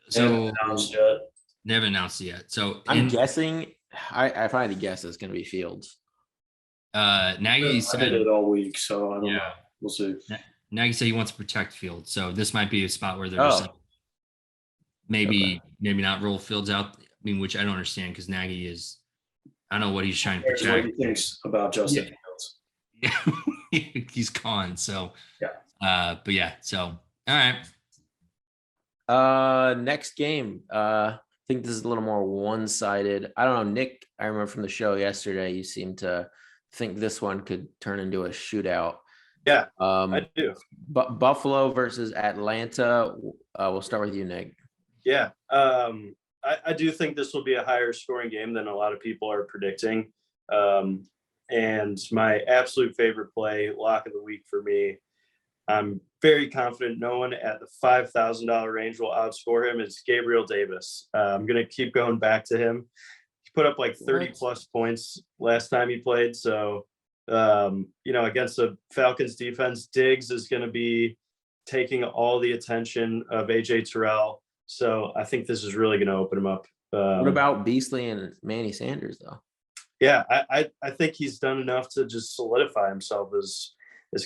So they haven't announced it yet. So I'm guessing. I find the guess it's going to be Fields. Nagy said it all week, so I don't know. We'll see. Nagy said he wants to protect Fields, so this might be a spot where there's maybe not roll Fields out. I mean, which I don't understand, because Nagy is, I don't know what he's trying to protect. What he thinks about Justin Fields. He's gone. So but yeah. So all right. Next game. I think this is a little more one-sided. I don't know, Nick. I remember from the show yesterday, you seemed to think this one could turn into a shootout. Yeah, I do. But Buffalo versus Atlanta. We'll start with you, Nick. Yeah, I do think this will be a higher scoring game than a lot of people are predicting. And my absolute favorite play, lock of the week for me, I'm very confident no one at the $5,000 range will outscore him. It's Gabriel Davis. I'm going to keep going back to him. He put up like 30 plus points last time he played. So, against the Falcons defense, Diggs is going to be taking all the attention of AJ Terrell. So I think this is really going to open him up. What about Beasley and Manny Sanders, though? Yeah, I think he's done enough to just solidify himself as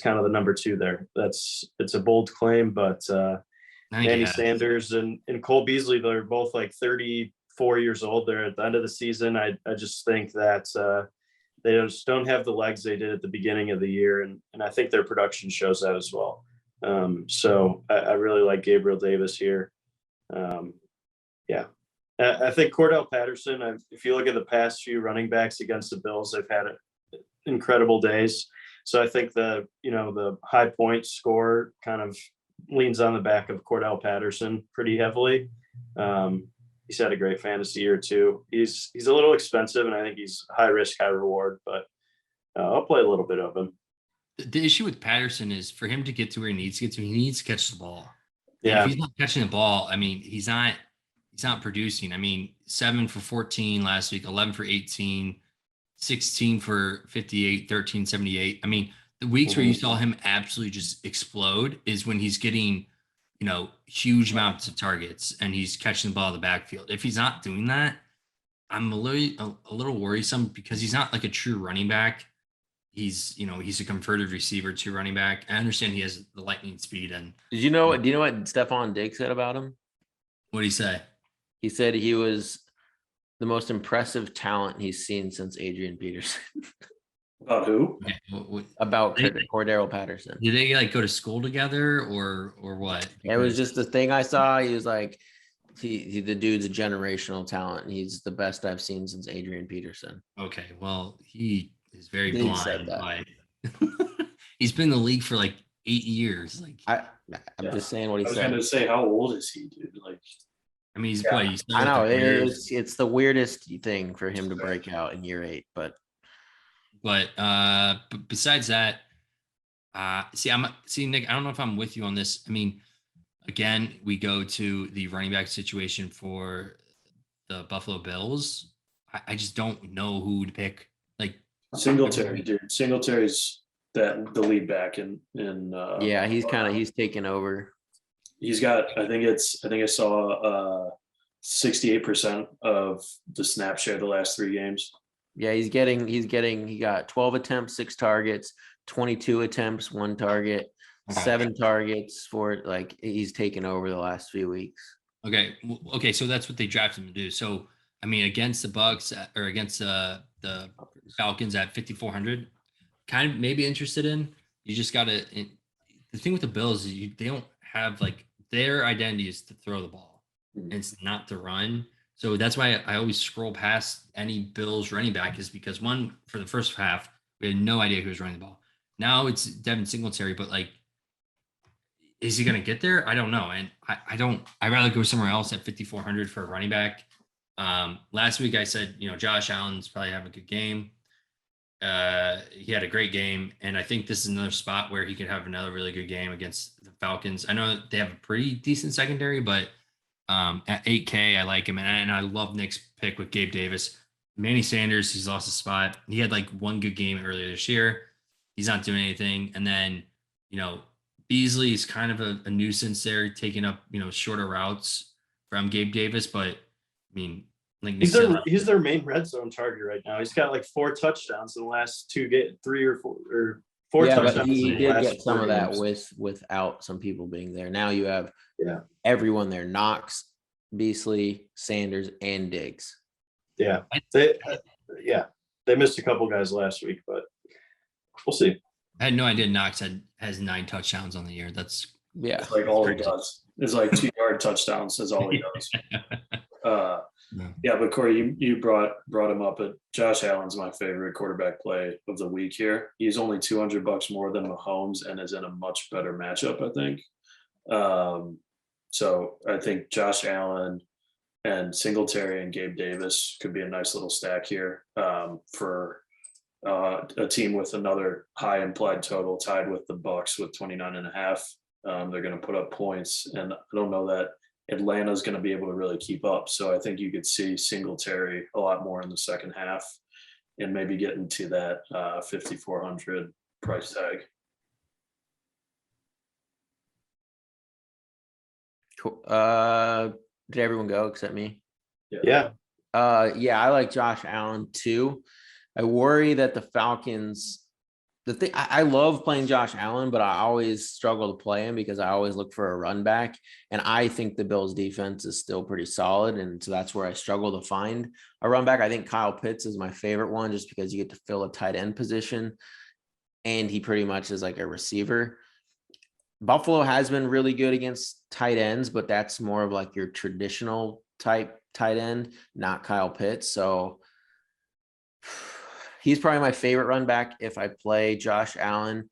kind of the number 2 there. It's a bold claim, but Manny Sanders and Cole Beasley, they're both like 34 years old. They're at the end of the season. I just think that they just don't have the legs they did at the beginning of the year, and I think their production shows that as well. So I really like Gabriel Davis here. I think Cordell Patterson, if you look at the past few running backs against the Bills, they've had incredible days. So I think the high point score kind of leans on the back of Cordell Patterson pretty heavily. He's had a great fantasy year too. He's a little expensive, and I think he's high risk, high reward, but I'll play a little bit of him. The issue with Patterson is, for him to get to where he needs to get to, he needs to catch the ball. Yeah. And if he's not catching the ball, I mean, he's not producing. I mean, 7 for 14 last week, 11 for 18, 16 for 58, 13, 78. I mean, the weeks where you saw him absolutely just explode is when he's getting, huge amounts of targets and he's catching the ball in the backfield. If he's not doing that, I'm a little worrisome, because he's not like a true running back. He's a converted receiver to running back. I understand he has the lightning speed. And do you know what Stephon Diggs said about him? What did he say? He said he was the most impressive talent he's seen since Adrian Peterson. About who? Okay, about Cordero Patterson. did they like go to school together or what? It was just the thing I saw. He was like, the dude's a generational talent. He's the best I've seen since Adrian Peterson. Okay, well, he is very They said blind. that. Like, he's been in the league for like 8 years. Like, I'm just saying what he I was said. gonna say, how old is he, dude? Like, I mean, he's Yeah. what? He's I know years. it's the weirdest thing for him to break out in year 8, but But besides that, see Nick, I don't know if I'm with you on this. I mean, again, we go to the running back situation for the Buffalo Bills. I just don't know who to pick. Like Singletary, dude. Singletary's the lead back in yeah, he's taken over. he's got, I think I saw 68% of the snap share the last 3 games. Yeah, he got 12 attempts, 6 targets, 22 attempts, 1 target, Okay. 7 targets for it. Like he's taken over the last few weeks. Okay, so that's what they drafted him to do. So I mean, against the Bucks or against the Falcons at 5,400, kind of maybe interested in. You just got to. The thing with the Bills is they don't have like their identity is to throw the ball, and it's not to run. So that's why I always scroll past any Bills running back, is because one, for the first half we had no idea who was running the ball. Now it's Devin Singletary, but like, is he going to get there? I don't know. And I'd rather go somewhere else at 5,400 for a running back. Last week I said, Josh Allen's probably having a good game. He had a great game. And I think this is another spot where he could have another really good game against the Falcons. I know they have a pretty decent secondary, but at 8K, I like him. And I love Nick's pick with Gabe Davis. Manny Sanders, he's lost a spot. He had like one good game earlier this year. He's not doing anything. And then, Beasley is kind of a nuisance there, taking up, shorter routes from Gabe Davis. But I mean, like he's their main red zone target right now. He's got like 4 touchdowns in the last 3 or 4 or 4 Yeah, touchdowns. but he in the did last get some 4 of that games. without some people being there. Now you have everyone there: Knox, Beasley, Sanders, and Diggs. Yeah, they missed a couple guys last week, but we'll see. I had no idea Knox has 9 touchdowns on the year. That's It's like all he does. It's like 2-yard touchdowns is all he does. Yeah, but Corey, you brought him up. But Josh Allen's my favorite quarterback play of the week here. He's only $200 more than Mahomes and is in a much better matchup, I think. So I think Josh Allen and Singletary and Gabe Davis could be a nice little stack here for a team with another high implied total, tied with the Bucks with 29.5. They're going to put up points, and I don't know that Atlanta's going to be able to really keep up. So I think you could see Singletary a lot more in the second half and maybe get into that 5,400 price tag. Cool. Did everyone go except me? Yeah. I like Josh Allen too. I worry that the Falcons. I love playing Josh Allen, but I always struggle to play him because I always look for a run back. And I think the Bills defense is still pretty solid. And so that's where I struggle to find a run back. I think Kyle Pitts is my favorite one just because you get to fill a tight end position. And he pretty much is like a receiver. Buffalo has been really good against tight ends, but that's more of like your traditional type tight end, not Kyle Pitts. So he's probably my favorite run back if I play Josh Allen.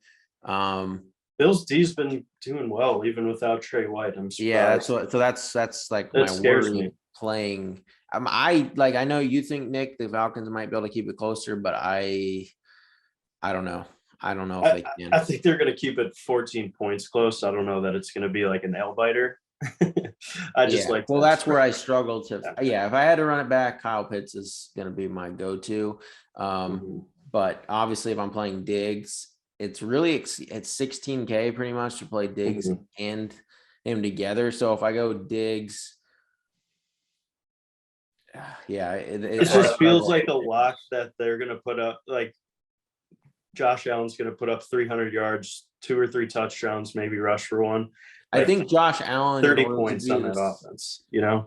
Bill's D's been doing well even without Trey White. I'm surprised. Yeah, that's like That my scares worry me. playing. I know you think, Nick, the Falcons might be able to keep it closer, but I don't know. I don't know if they can. I think they're going to keep it 14 points close. I don't know that it's going to be like a nail biter. That's where I struggle to. Yeah, if I had to run it back, Kyle Pitts is going to be my go-to. But obviously, if I'm playing Diggs, it's 16K pretty much to play Diggs and him together. So if I go Diggs, it just feels like a lock that they're going to put up. Like Josh Allen's going to put up 300 yards, 2 or 3 touchdowns, maybe rush for 1. I think Josh Allen 30 points on that offense, Yeah,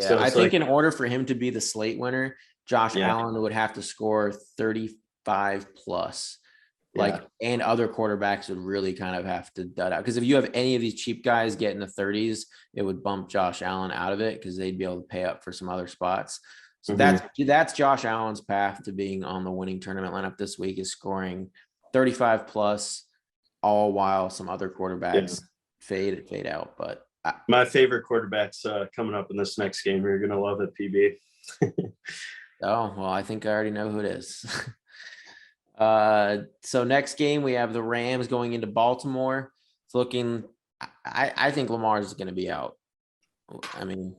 so I think in order for him to be the slate winner, Josh Allen would have to score 30 35 plus. Like, and other quarterbacks would really kind of have to dud out. Because if you have any of these cheap guys get in the 30s, it would bump Josh Allen out of it because they'd be able to pay up for some other spots. So that's Josh Allen's path to being on the winning tournament lineup this week, is scoring 35 plus, all while some other quarterbacks fade out. But my favorite quarterback's coming up in this next game. You're gonna love it, PB. Oh, well, I think I already know who it is. So next game we have the Rams going into Baltimore. It's looking, I think Lamar is going to be out. I mean,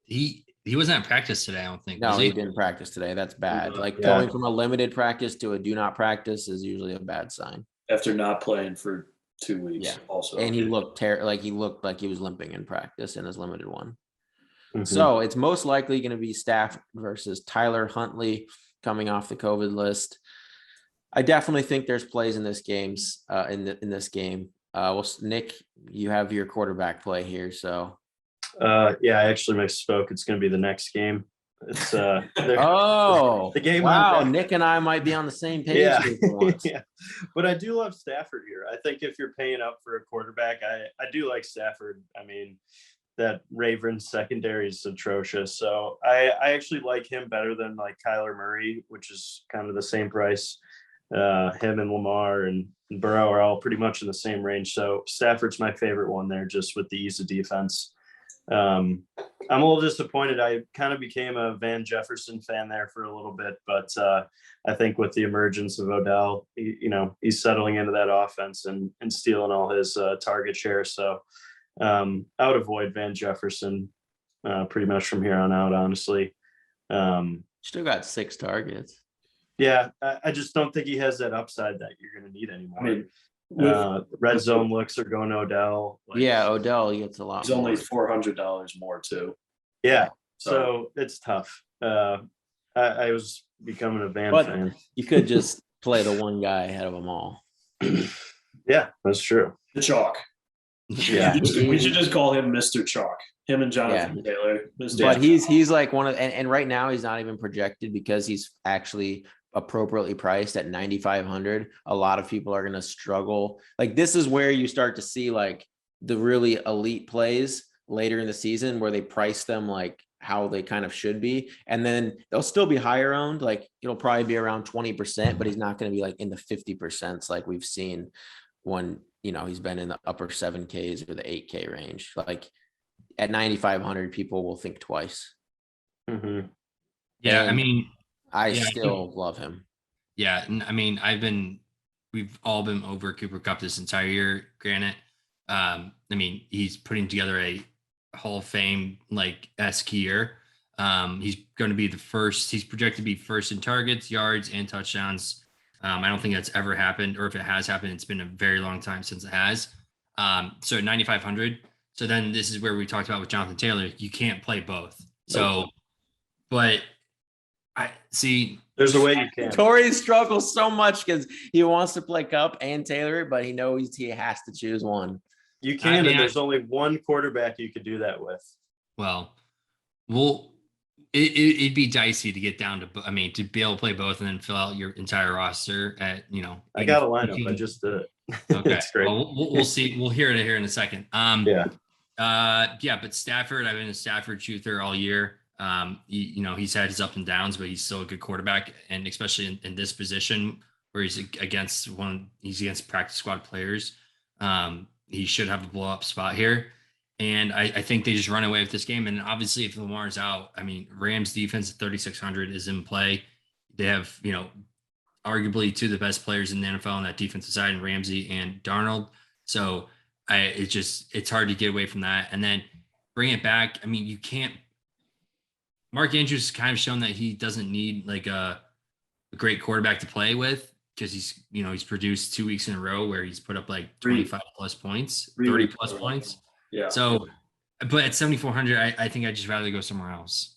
he wasn't at practice today, I don't think. No, he didn't practice today. That's bad. Like going from a limited practice to a do not practice is usually a bad sign. After not playing for 2 weeks, also. And he looked like he was limping in practice in his limited one. So it's most likely going to be Stafford versus Tyler Huntley, coming off the COVID list. I definitely think there's plays in this games in this game. Well, Nick, you have your quarterback play here, so. I actually misspoke. It's going to be the next game. It's the game. Wow, Nick and I might be on the same page. Yeah, but I do love Stafford here. I think if you're paying up for a quarterback, I do like Stafford. I mean, that Ravens secondary is atrocious. So I actually like him better than like Kyler Murray, which is kind of the same price. Him and Lamar and Burrow are all pretty much in the same range. So Stafford's my favorite one there, just with the ease of defense. I'm a little disappointed. I kind of became a Van Jefferson fan there for a little bit, but I think with the emergence of Odell, he's settling into that offense and stealing all his target share. So I would avoid Van Jefferson pretty much from here on out, honestly. Still got 6 targets. Yeah, I just don't think he has that upside that you're going to need anymore. I mean, red zone looks are going to Odell. Odell, he gets a lot. He's only $400 more too. Yeah, so it's tough. I was becoming a Van fan. You could just play the one guy ahead of them all. Yeah, that's true. The chalk. Yeah, we should just call him Mr. Chalk. Him and Jonathan Taylor. But he's like one of, and right now he's not even projected because he's actually appropriately priced at 9,500. A lot of people are going to struggle. Like, this is where you start to see like the really elite plays later in the season, where they price them like how they kind of should be, and then they'll still be higher owned. Like, it'll probably be around 20%, but he's not going to be like in the 50% like we've seen when he's been in the upper 7Ks or the 8K range. Like at 9,500, people will think twice. Mm-hmm. Yeah, and I mean, I still love him. Yeah, I mean, we've all been over Cooper Kupp this entire year. Granted, I mean, he's putting together a Hall of Fame like esque year. He's going to be the first. He's projected to be first in targets, yards, and touchdowns. I don't think that's ever happened, or if it has happened, it's been a very long time since it has. So 9,500. So then this is where we talked about with Jonathan Taylor. You can't play both. So, but I see. There's a way you can. Torrey struggles so much because he wants to play Kupp and Taylor, but he knows he has to choose one. You can, and there's only one quarterback you could do that with. Well, it'd be dicey to get down to, to be able to play both and then fill out your entire roster at, I got a lineup. I just did it. Okay. It's great. Well, we'll see. We'll hear it here in a second. But Stafford, I've been a Stafford truther all year. He's had his ups and downs, but he's still a good quarterback. And especially in this position where he's against practice squad players, he should have a blow up spot here. And I think they just run away with this game. And obviously, if Lamar's out, I mean, Rams defense at 3,600 is in play. They have, arguably two of the best players in the NFL on that defensive side, in Ramsey and Darnold. So it's hard to get away from that. And then bring it back. I mean, you can't. Mark Andrews has kind of shown that he doesn't need like a great quarterback to play with, because he's produced 2 weeks in a row where he's put up like 25 plus points, 30 plus points. Yeah. So, but at 7,400, I think I'd just rather go somewhere else.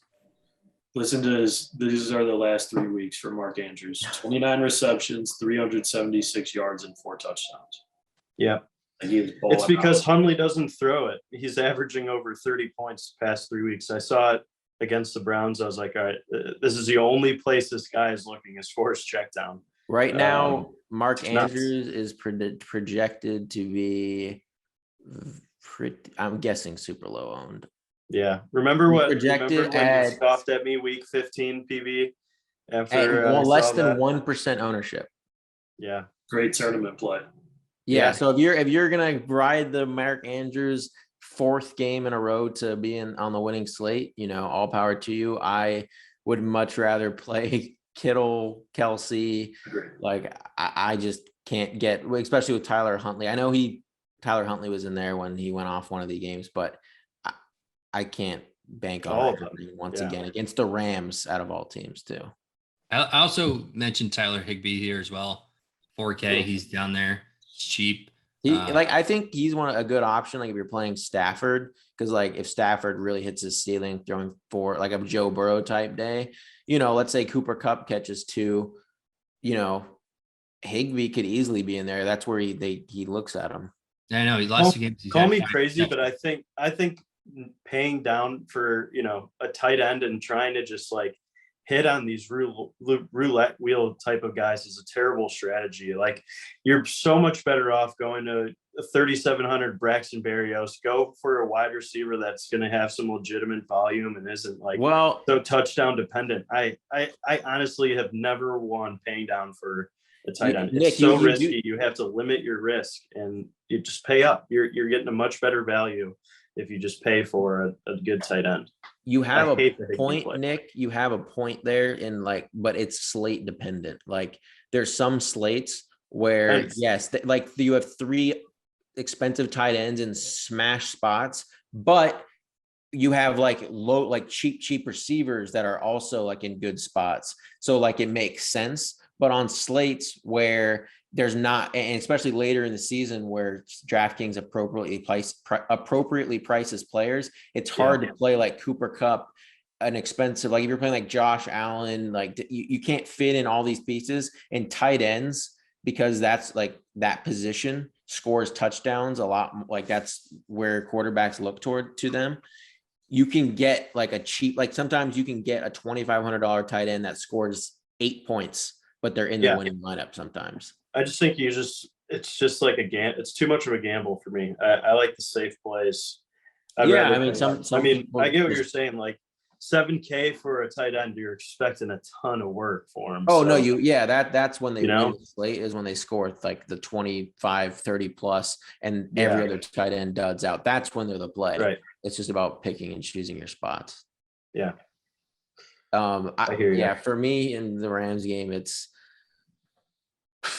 Listen to this. These are the last 3 weeks for Mark Andrews: 29 receptions, 376 yards, and 4 touchdowns. Yeah. It's because Hundley doesn't throw it. He's averaging over 30 points the past 3 weeks. I saw it against the Browns, I was like, all right, this is the only place this guy is looking is for his check down. Right now, Mark it's nuts. Andrews is projected to be I'm guessing super low owned. Yeah. Remember He's when projected you at scoffed at me week 15 PB after at I less saw than that? 1% ownership. Yeah. Great tournament play. Yeah, Yeah. so if you're gonna ride the Mark Andrews 4th game in a row to be on the winning slate, you know, all power to you. I would much rather play Kittle, Kelsey. Agreed. Like I just can't get, especially with Tyler Huntley. I know Tyler Huntley was in there when he went off one of the games, but I can't bank on All it of them. once Yeah. again against the Rams out of all teams too. I also mentioned Tyler Higbee here as well. 4K, he's down there. It's cheap. I think he's a good option. Like if you're playing Stafford, because like if Stafford really hits his ceiling throwing for like a Joe Burrow type day, you know, let's say Cooper Kupp catches 2, you know, Higbee could easily be in there. That's where he looks at him. I know he lost 2 games. Call me crazy, but I think paying down for, you know, a tight end and trying to just like hit on these roulette wheel type of guys is a terrible strategy. Like you're so much better off going to 3,700 Braxton Berrios, go for a wide receiver that's going to have some legitimate volume and isn't like so touchdown dependent. I honestly have never won paying down for a tight end. Nick, it's so risky. You have to limit your risk and you just pay up. You're getting a much better value if you just pay for a good tight end. You have a point, Nick. You have a point there in like, but it's slate dependent. Like there's some slates where yes, like you have 3 expensive tight ends in smash spots, but you have like cheap receivers that are also like in good spots. So like it makes sense. But on slates where there's not, and especially later in the season where DraftKings appropriately prices players, it's hard to play like Cooper Kupp, an expensive, like if you're playing like Josh Allen, like you can't fit in all these pieces and tight ends because that's like that position scores touchdowns a lot. Like that's where quarterbacks look to them. You can get like a cheap, like sometimes you can get a $2,500 tight end that scores 8 points, but they're in the winning lineup sometimes. I just think it's just like it's too much of a gamble for me. I like the safe plays. I mean, I get what you're saying. Like $7K for a tight end, you're expecting a ton of work for him. Oh, so, no, that's when they win the slate is when they score like the 25, 30 plus and every other tight end duds out. That's when they're the play. Right. It's just about picking and choosing your spots. Yeah. I hear you. Yeah, for me in the Rams game, it's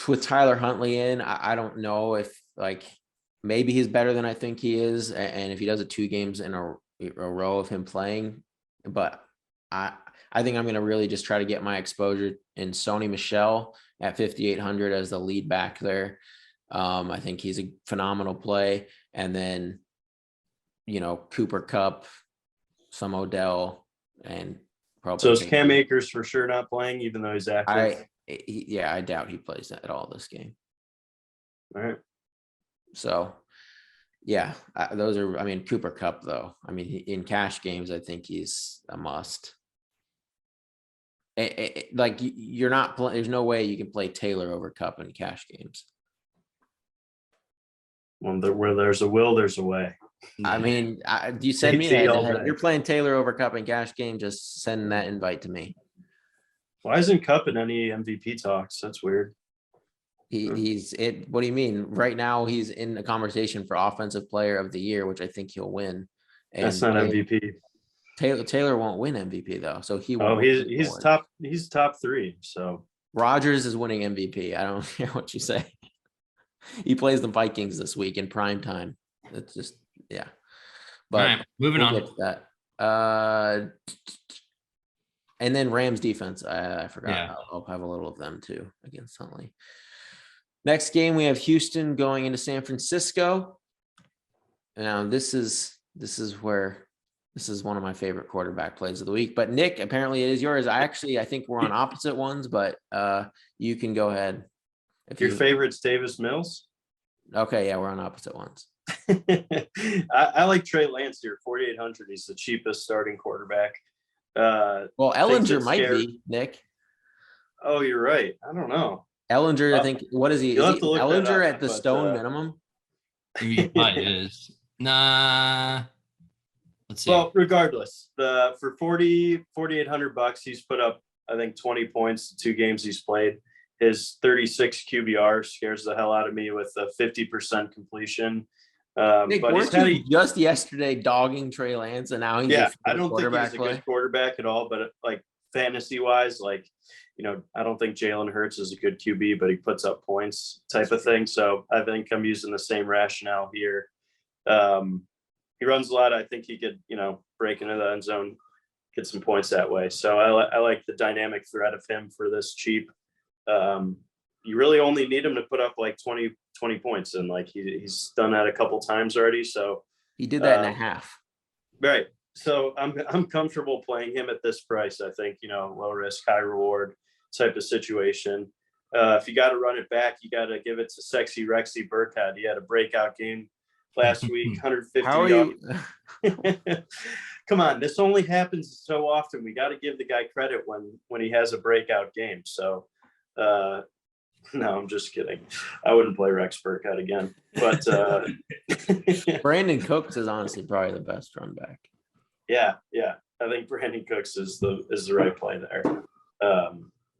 with Tyler Huntley in. I don't know if like maybe he's better than I think he is, and if he does it 2 games in a row of him playing, but I think I'm going to really just try to get my exposure in Sony Michel at 5,800 as the lead back there. I think he's a phenomenal play, and then you know Cooper Kupp, some Odell, and probably. So is Cam Akers for sure not playing, even though he's active? I doubt he plays at all this game. All right. So, yeah, those are. I mean, Cooper Kupp though. I mean, in cash games, I think he's a must. Like you're not. There's no way you can play Taylor over Kupp in cash games. Where there's a will, there's a way. I mean, you send me that. You're playing Taylor over Kupp in cash game. Just send that invite to me. Why isn't Kupp in any MVP talks? That's weird. He's it. What do you mean? Right now, he's in the conversation for Offensive Player of the Year, which I think he'll win. And that's not MVP. Taylor won't win MVP though, so he won't. Oh, he's top 3. So Rodgers is winning MVP. I don't care what you say. He plays the Vikings this week in prime time. It's just but all right, moving on. Get to that. And then Rams defense. I forgot. Yeah. I'll have a little of them too against Huntley. Next game, we have Houston going into San Francisco. Now this is one of my favorite quarterback plays of the week. But Nick, apparently it is yours. I think we're on opposite ones, but you can go ahead. If your favorite's Davis Mills. Okay, yeah, we're on opposite ones. I like Trey Lance here, 4,800. He's the cheapest starting quarterback. Well, thinks Ellinger it's might scary. be, Nick. Oh, you're right. I don't know. Ellinger, I think, what is he? You'll Is have he to look that Ellinger up, at the but, stone minimum? He probably is. Nah. Let's see. Well, regardless, for 4,800 bucks, he's put up, I think, 20 points, 2 games he's played. His 36 QBR scares the hell out of me with a 50% completion. Nick, But weren't you just yesterday dogging Trey Lance, and now he's I don't think he's a good quarterback at all, but like fantasy wise, like, I don't think Jalen Hurts is a good QB, but he puts up points type of thing. So I think I'm using the same rationale here. He runs a lot. I think he could, break into the end zone, get some points that way. So I like the dynamic threat of him for this cheap. You really only need him to put up like 20 points, and like he's done that a couple times already. So he did that in a half. Right. So I'm comfortable playing him at this price. I think, low risk, high reward type of situation. If you got to run it back, you got to give it to sexy Rexy Burkhead. He had a breakout game last week, 150 How are yards. you? Come on, this only happens so often. We got to give the guy credit when he has a breakout game. So no, I'm just kidding. I wouldn't play Rex Burkhead again. But Brandon Cooks is honestly probably the best run back. Yeah. I think Brandon Cooks is the right play there.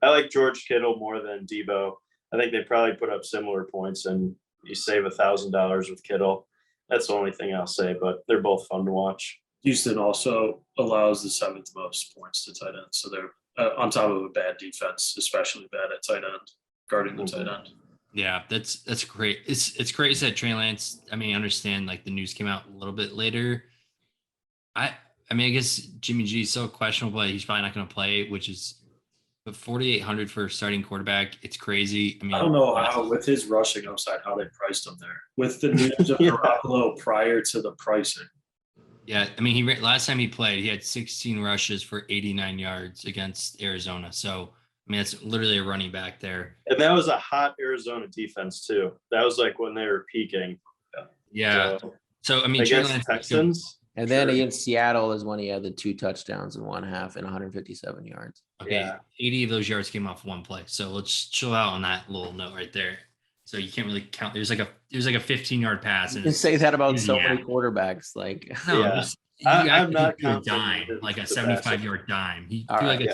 I like George Kittle more than Debo. I think they probably put up similar points, and you save $1,000 with Kittle. That's the only thing I'll say, but they're both fun to watch. Houston also allows the 7th most points to tight end. So they're on top of a bad defense, especially bad at tight end, guarding the tight end. Yeah, that's great. It's crazy that Trey Lance, I understand like the news came out a little bit later. I guess Jimmy G is so questionable, but he's probably not going to play, which is, but 4,800 for a starting quarterback. It's crazy. I don't know how, with his rushing upside, how they priced him there with the news of Garoppolo prior to the pricing. Yeah. He last time he played, he had 16 rushes for 89 yards against Arizona. So, it's literally a running back there. And that was a hot Arizona defense too. That was like when they were peaking. Yeah. So I guess Texans. And then against Seattle is when he had the 2 touchdowns in one half and 157 yards. Okay, yeah. 80 of those yards came off one play. So let's chill out on that little note right there. So you can't really count. There's like a 15-yard pass. You can say that about so many quarterbacks. Like, no, I'm not a dime, like a 75-yard dime. He threw like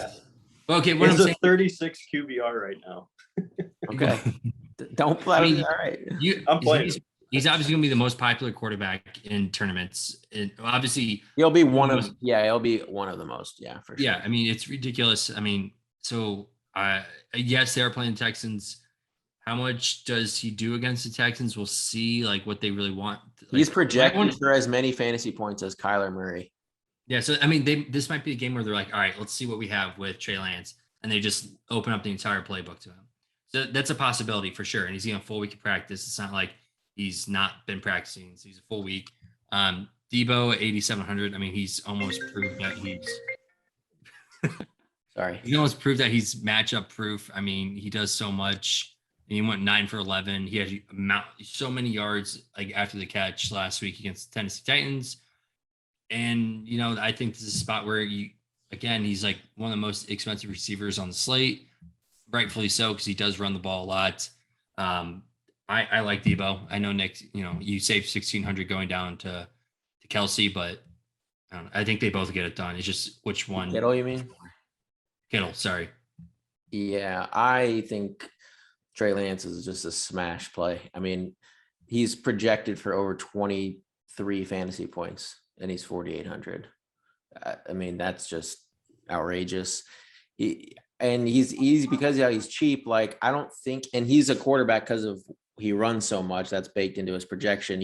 okay. What I'm saying, 36 QBR right now. Okay, don't play. All right, I'm playing. He's obviously going to be the most popular quarterback in tournaments. And obviously, he'll be one of the most. Yeah, for sure. Yeah, it's ridiculous. So yes, they are playing the Texans. How much does he do against the Texans? We'll see, like what they really want. He's projected for as many fantasy points as Kyler Murray. Yeah, so this might be a game where they're like, all right, let's see what we have with Trey Lance, and they just open up the entire playbook to him. So that's a possibility for sure. And he's getting a full week of practice. It's not like he's not been practicing. So he's a full week. Debo at 8,700. He's almost proved that he almost proved that he's matchup proof. He does so much. He went 9 for 11. He had so many yards like after the catch last week against the Tennessee Titans. And, I think this is a spot where he's like one of the most expensive receivers on the slate, rightfully so, because he does run the ball a lot. I like Debo. I know, Nick, you saved 1,600 going down to Kelsey, but I think they both get it done. It's just which one. Kittle, you mean? Kittle, sorry. Yeah, I think Trey Lance is just a smash play. He's projected for over 23 fantasy points, and he's 4,800. That's just outrageous. He's easy because he's cheap. Like, I don't think, and he's a quarterback because of he runs so much. That's baked into his projection.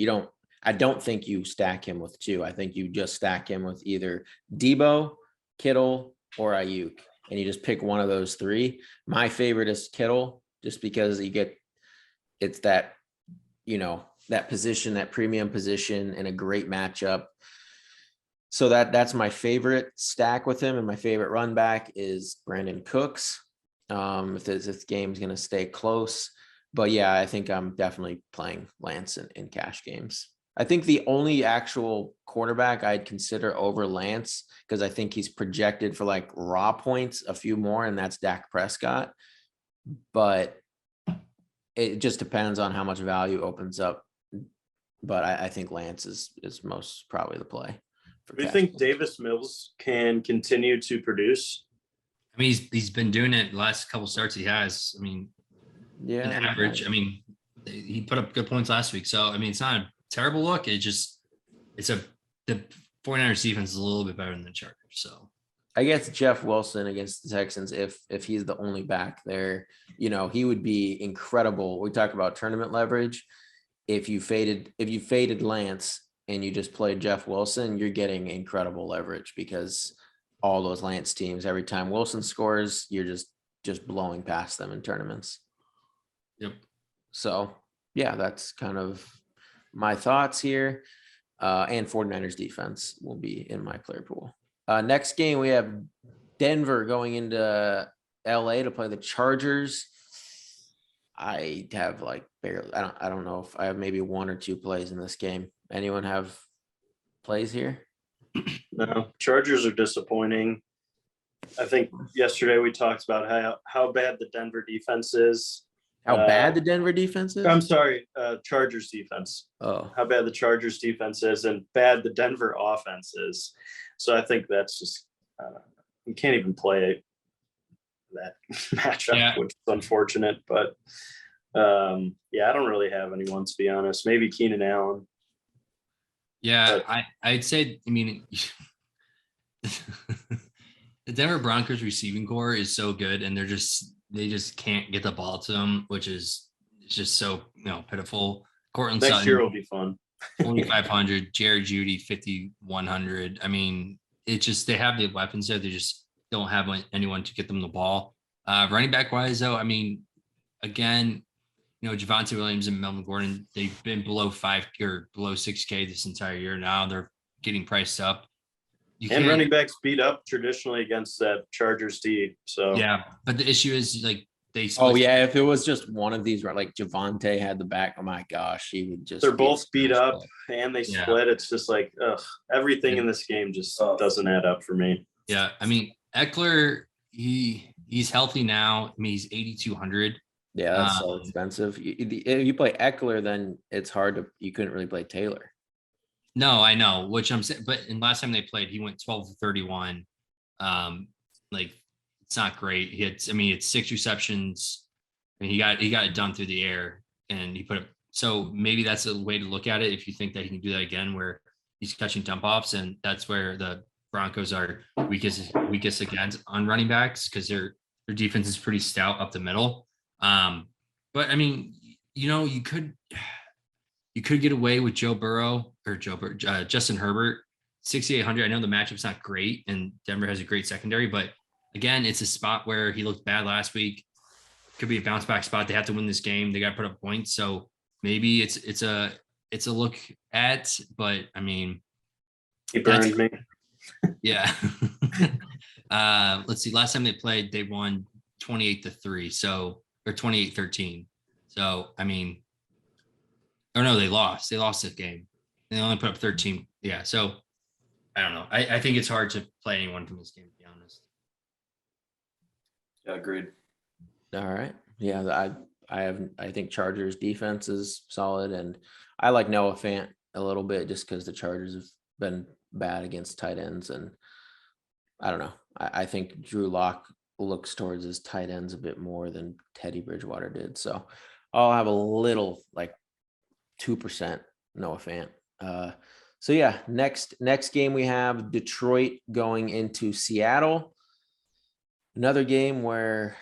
I don't think you stack him with 2. I think you just stack him with either Debo, Kittle, or Ayuk, and you just pick one of those 3. My favorite is Kittle, just because it's that, that position, that premium position, and a great matchup. So that's my favorite stack with him, and my favorite run back is Brandon Cooks. If this game's going to stay close, but yeah, I think I'm definitely playing Lance in cash games. I think the only actual quarterback I'd consider over Lance, because I think he's projected for like raw points, a few more, and that's Dak Prescott. But it just depends on how much value opens up. But I think Lance is most probably the play. Do you think Davis Mills can continue to produce? I mean, he's been doing it the last couple starts he has. I mean, yeah, an average. I mean, he put up good points last week. So, I mean, it's not a terrible look. The 49ers defense is a little bit better than the Chargers. So I guess Jeff Wilson against the Texans, if he's the only back there, he would be incredible. We talk about tournament leverage. If you faded Lance and you just played Jeff Wilson, you're getting incredible leverage because all those Lance teams, every time Wilson scores, you're just blowing past them in tournaments. Yep. So yeah, that's kind of my thoughts here. And 49ers defense will be in my player pool. Next game, we have Denver going into LA to play the Chargers. I have like barely, I don't know if I have maybe one or two plays in this game. Anyone have plays here? No, Chargers are disappointing. I think yesterday we talked about how bad the Denver defense is. How bad the Denver defense is? I'm sorry, Chargers defense. Oh, How bad the Chargers defense is and bad the Denver offense is. So I think that's just, you can't even play that matchup, which is unfortunate. But yeah, I don't really have anyone, to be honest. Maybe Keenan Allen. Yeah, I'd say, I mean, the Denver Broncos receiving core is so good, and they just can't get the ball to them, which is just so pitiful. Cortland Next Sutton, year will be fun. 4,500. Jerry Jeudy 5,100. I mean, it's just they have the weapons there. They just don't have anyone to get them the ball. Running back wise, though, I mean, again, Javonte Williams and Melvin Gordon, they've been below 5 or below 6K this entire year. Now they're getting priced up. And running backs beat up traditionally against that Chargers D. So yeah, but the issue is like oh yeah, if it was just one of these, like Javonte had the back, oh my gosh, he would just. They're both beat up and they split. It's just like everything in this game just doesn't add up for me. Yeah, I mean Eckler, he's healthy now. I mean he's 8,200. Yeah, that's so expensive. If you play Eckler, then it's hard to. You couldn't really play Taylor. No, I know, which I'm saying, but in last time they played, he went 12-31. Like it's not great. It's 6 receptions, and he got it done through the air, and he put it. So maybe that's a way to look at it if you think that he can do that again, where he's catching dump offs, and that's where the Broncos are weakest against on running backs because their defense is pretty stout up the middle. But I mean, you could get away with Justin Herbert, 6,800. I know the matchup's not great and Denver has a great secondary, but again, it's a spot where he looked bad last week. Could be a bounce back spot. They have to win this game. They got to put up points. So maybe it's a look at, but I mean, he burned me. Yeah. Let's see. Last time they played, they won 28-3. So, or 28-13. So, I mean, or no, they lost. They lost that game. They only put up 13. Yeah. So I don't know. I think it's hard to play anyone from this game, to be honest. Yeah, agreed. All right. Yeah, I think Chargers defense is solid, and I like Noah Fant a little bit just because the Chargers have been bad against tight ends, and I don't know. I think Drew Lock looks towards his tight ends a bit more than Teddy Bridgewater did. So I'll have a little like 2% Noah Fant. So yeah, next game we have Detroit going into Seattle. Another game where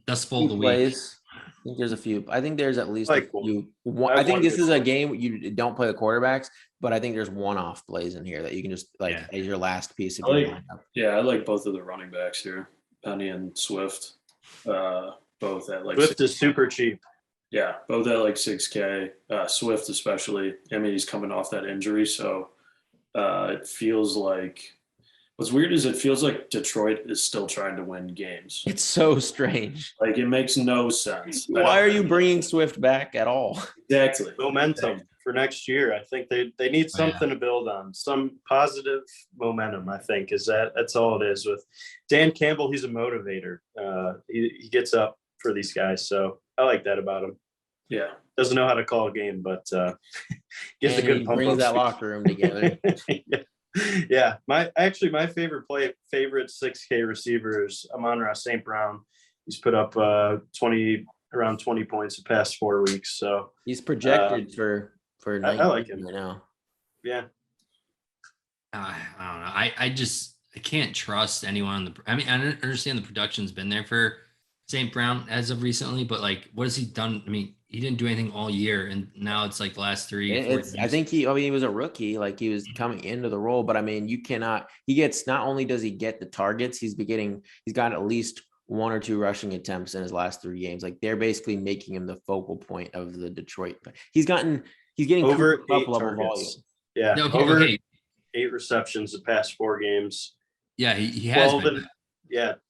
Dust Bowl of the plays. week. I think there's a few. I think there's at least Like, a few. I think this is a game you don't play the quarterbacks, but I think there's one-off plays in here that you can just as your last piece of your lineup. Yeah, I like both of the running backs here, Penny and Swift. Both at like Swift is super cheap. Yeah, both at like 6K. Swift especially. I mean, he's coming off that injury, so it feels like what's weird is it feels like Detroit is still trying to win games. It's so strange. Like it makes no sense. Why are you bringing Swift back at all? Exactly. Momentum for next year. I think they need something to build on, some positive momentum. I think that's all it is with Dan Campbell. He's a motivator. He gets up for these guys, so I like that about him. Yeah, doesn't know how to call a game, but gives a good pump brings up. that locker room together. Yeah, my favorite 6K receiver is Amon-Ra St. Brown. He's put up around 20 points the past 4 weeks. So he's projected for I like him right now. Yeah. I don't know. I can't trust anyone on the. I mean, I understand the production's been there for St. Brown as of recently, but like, what has he done? I mean, he didn't do anything all year, and now it's like the last 3-4 I think he was a rookie, like he was coming into the role, but I mean, not only does he get the targets, he's got at least 1 or 2 rushing attempts in his last 3 games. Like they're basically making him the focal point of the Detroit. He's getting over 8 level targets. volume. Yeah. Okay, over okay. 8 receptions the past 4 games. Yeah, he has 12 been.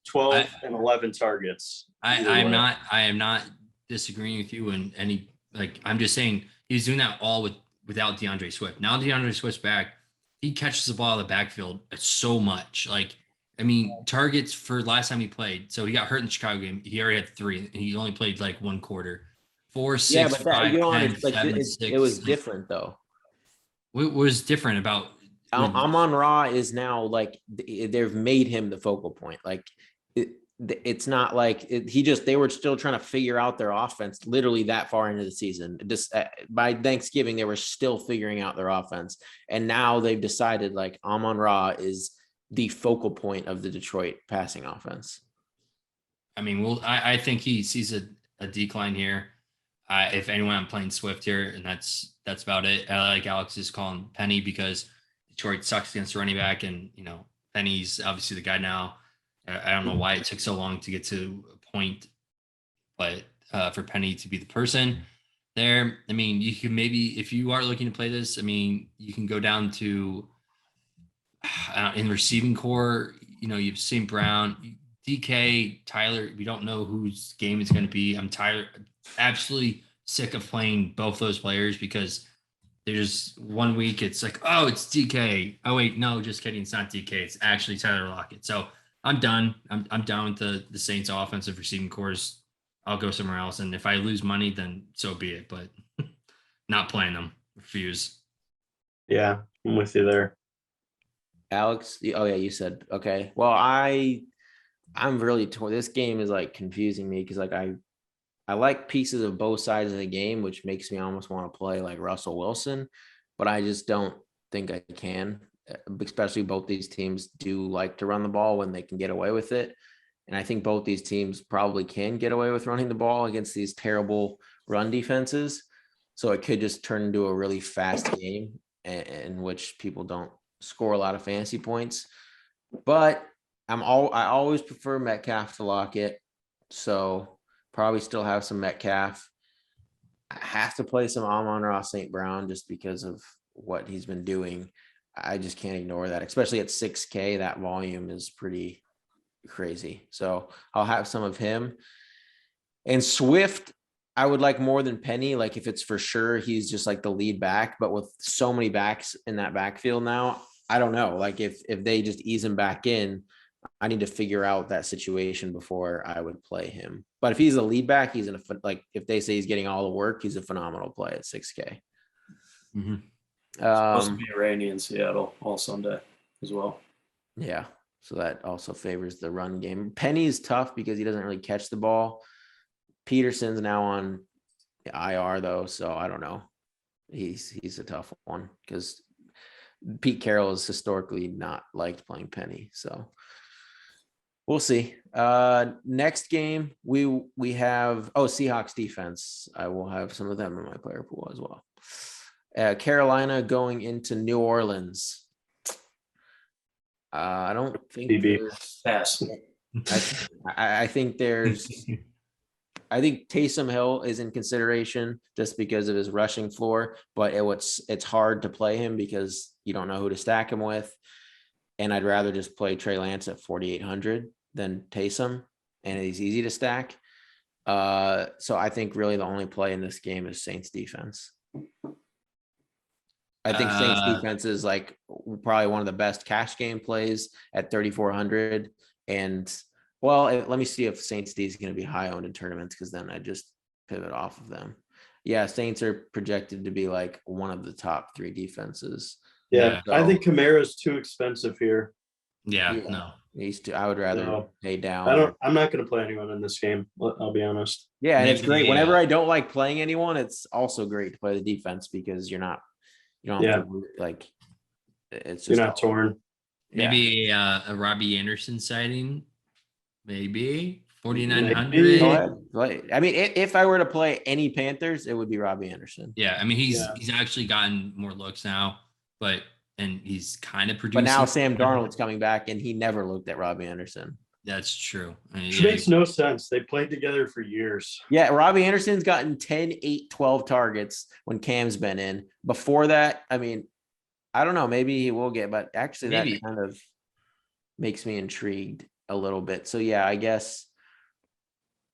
12 and 11 targets. I am not disagreeing with you in any, like, I'm just saying he's doing that all without DeAndre Swift. Now DeAndre Swift's back, he catches the ball out of the backfield so much. Like, I mean, targets for last time he played. So he got hurt in the Chicago game. He already had 3, and he only played like 1 quarter. 4, 6, 5, 10, 7, 6. It was different though. What was different about? Amon-Ra is now like they've made him the focal point. Like it's not like they were still trying to figure out their offense literally that far into the season. Just by Thanksgiving, they were still figuring out their offense. And now they've decided like Amon-Ra is the focal point of the Detroit passing offense. I mean, I think he sees a decline here. If anyone, I'm playing Swift here, and that's about it. I like Alex is calling Penny because Detroit sucks against running back, and Penny's obviously the guy now. I don't know why it took so long to get to a point, but for Penny to be the person there, I mean, you can maybe, if you are looking to play this, I mean, you can go down to in receiving core. You have St. Brown, DK, Tyler. We don't know whose game it's going to be. I'm absolutely sick of playing both those players because there's 1 week it's like, oh, it's DK. Oh wait, no, just kidding. It's not DK. It's actually Tyler Lockett. So I'm done. I'm down with the Saints offensive receiving cores. I'll go somewhere else. And if I lose money, then so be it. But not playing them. Refuse. Yeah, I'm with you there. Alex, oh yeah, you said okay. Well, I'm really torn. This game is like confusing me because like I like pieces of both sides of the game, which makes me almost want to play like Russell Wilson, but I just don't think I can, especially both these teams do like to run the ball when they can get away with it. And I think both these teams probably can get away with running the ball against these terrible run defenses. So it could just turn into a really fast game in which people don't score a lot of fantasy points. But I always prefer Metcalf to Lockett. So probably still have some Metcalf. I have to play some Amon-Ra St. Brown just because of what he's been doing. I just can't ignore that, especially at 6K. That volume is pretty crazy. So I'll have some of him. And Swift, I would like more than Penny. Like if it's for sure, he's just like the lead back. But with so many backs in that backfield now, I don't know. Like if they just ease him back in, I need to figure out that situation before I would play him. But if he's a lead back, he's if they say he's getting all the work, he's a phenomenal play at 6K. Mm-hmm. Supposed to be rainy in Seattle all Sunday as well. Yeah. So that also favors the run game. Penny is tough because he doesn't really catch the ball. Peterson's now on IR though. So I don't know. He's a tough one because Pete Carroll has historically not liked playing Penny. So we'll see. Next game, we have Seahawks defense. I will have some of them in my player pool as well. Carolina going into New Orleans. I don't think pass. I think Taysom Hill is in consideration just because of his rushing floor, but it's hard to play him because you don't know who to stack him with. And I'd rather just play Trey Lance at 4,800 than Taysom, and he's easy to stack. So I think really the only play in this game is Saints defense. I think Saints defense is like probably one of the best cash game plays at 3,400. And well, let me see if Saints D is going to be high owned in tournaments, because then I just pivot off of them. Yeah, Saints are projected to be like one of the top 3 defenses. Yeah, So, I think Kamara's too expensive here. Yeah, yeah, no. I would rather No. pay down. I'm not going to play anyone in this game. I'll be honest. Yeah, and it's Maybe, great. Whenever I don't like playing anyone, it's also great to play the defense, because you don't have to like, it's You're just not torn. Maybe a Robbie Anderson sighting. Maybe Go 4,900. ahead. I mean, if I were to play any Panthers, it would be Robbie Anderson. Yeah, I mean he's actually gotten more looks now, and he's kind of producing. But now Sam Darnold's coming back, and he never looked at Robbie Anderson. That's true. Which makes no sense. They played together for years. Yeah, Robbie Anderson's gotten 10, 8, 12 targets when Cam's been in. Before that, I mean, I don't know. Maybe he will get, but actually that kind of makes me intrigued a little bit. So yeah, I guess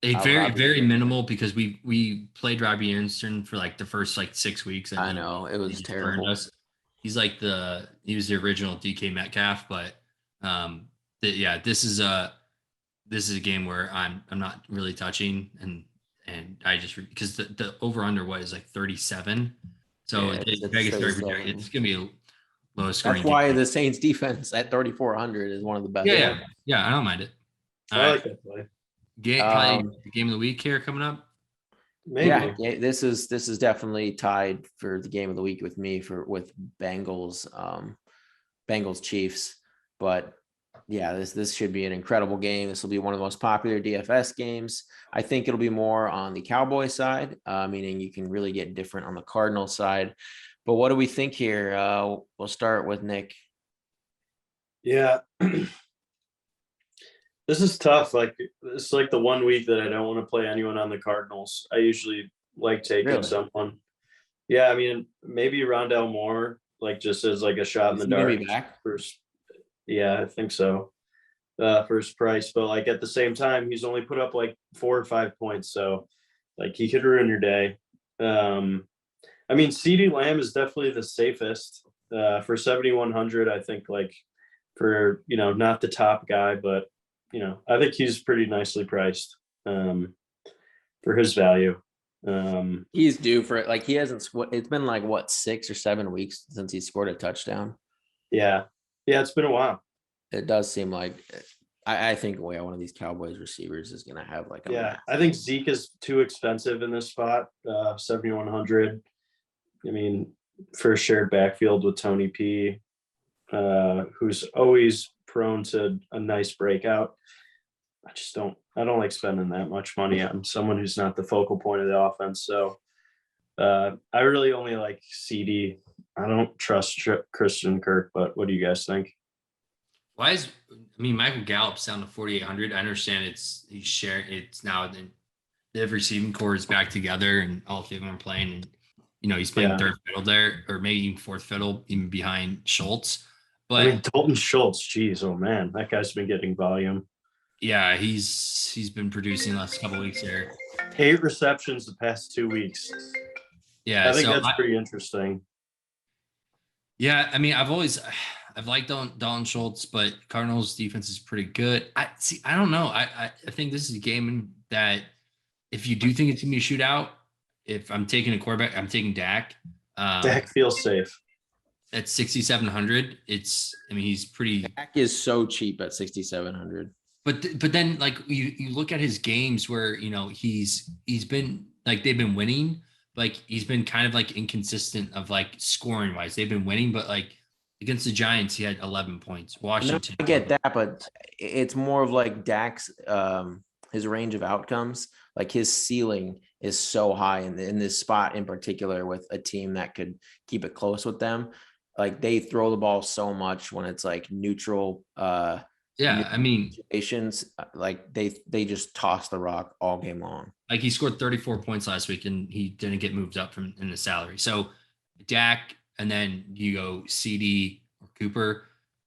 very minimal, because we played Robbie Anderson for like the first like 6 weeks. I know it was terrible. He's like he was the original DK Metcalf, but this is a game where I'm not really touching, and I just, because the over under is like 37, so it's gonna be a low scoring. That's why the Saints defense at 3,400 is one of the best. Yeah, I don't mind it. I like that play. Game of the week here coming up. Maybe. Yeah, this is definitely tied for the game of the week with me with Bengals Chiefs. But yeah, this should be an incredible game. This will be one of the most popular DFS games. I think it'll be more on the Cowboy side, meaning you can really get different on the Cardinal side. But what do we think here? We'll start with Nick. Yeah. This is tough. Like, it's like the one week that I don't want to play anyone on the Cardinals. I usually like taking someone. Yeah, I mean, maybe Rondell Moore, like just as like a shot in the dark. First, yeah, I think so. First price, but like at the same time, he's only put up like 4 or 5 points, so like he could ruin your day. I mean, CeeDee Lamb is definitely the safest for 7,100. I think, like, for not the top guy, but I think he's pretty nicely priced for his value. He's due for it. Like, he hasn't. It's been like what, 6 or 7 weeks since he scored a touchdown. Yeah, it's been a while. It does seem like. I think one of these Cowboys receivers is going to have like a. I think Zeke is too expensive in this spot. 7,100. I mean, for a shared backfield with Tony P, who's always prone to a nice breakout. I don't like spending that much money on someone who's not the focal point of the offense. So I really only like CD. I don't trust Christian Kirk, but what do you guys think? Michael Gallup's down to 4,800. I understand it's now the receiving core is back together and all 3 of them are playing, and he's playing third fiddle there, or maybe even fourth fiddle, even behind Schultz. But Dalton Schultz, geez, oh man, that guy's been getting volume. Yeah, he's been producing the last couple of weeks here. 8 receptions the past 2 weeks. Yeah, I think that's pretty interesting. Yeah, I mean, I've liked Dalton Schultz, but Cardinals defense is pretty good. I don't know. I think this is a game that if you do think it's gonna be a shootout, if I'm taking a quarterback, I'm taking Dak. Dak feels safe. At 6,700, he's pretty. Dak is so cheap at 6,700. But then, like, you look at his games where he's been like, they've been winning, like he's been kind of like inconsistent of like scoring wise. They've been winning, but like against the Giants, he had 11 points. Washington. No, I get that, but it's more of like Dak's his range of outcomes. Like, his ceiling is so high in this spot in particular, with a team that could keep it close with them. Like, they throw the ball so much when it's like neutral. Situations, like they just toss the rock all game long. Like, he scored 34 points last week and he didn't get moved up in the salary. So Dak, and then you go CD or Cooper.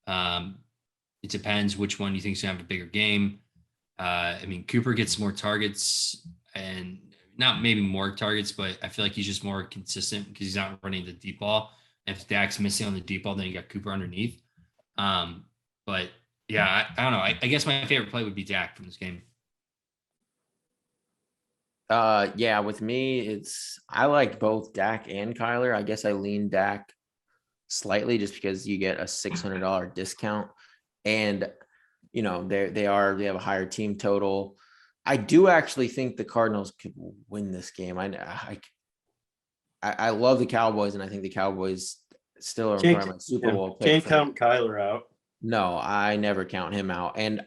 It depends which one you think is gonna have a bigger game. Cooper gets more targets, and not maybe more targets, but I feel like he's just more consistent because he's not running the deep ball. If Dak's missing on the deep ball, then you got Cooper underneath. But yeah, I don't know. I guess my favorite play would be Dak from this game. Yeah, with me, I like both Dak and Kyler. I guess I lean Dak slightly just because you get a $600 discount, and they have a higher team total. I do actually think the Cardinals could win this game. I love the Cowboys, and I think the Cowboys still are part of my Super Bowl pick. Can't count Kyler out. No, I never count him out. And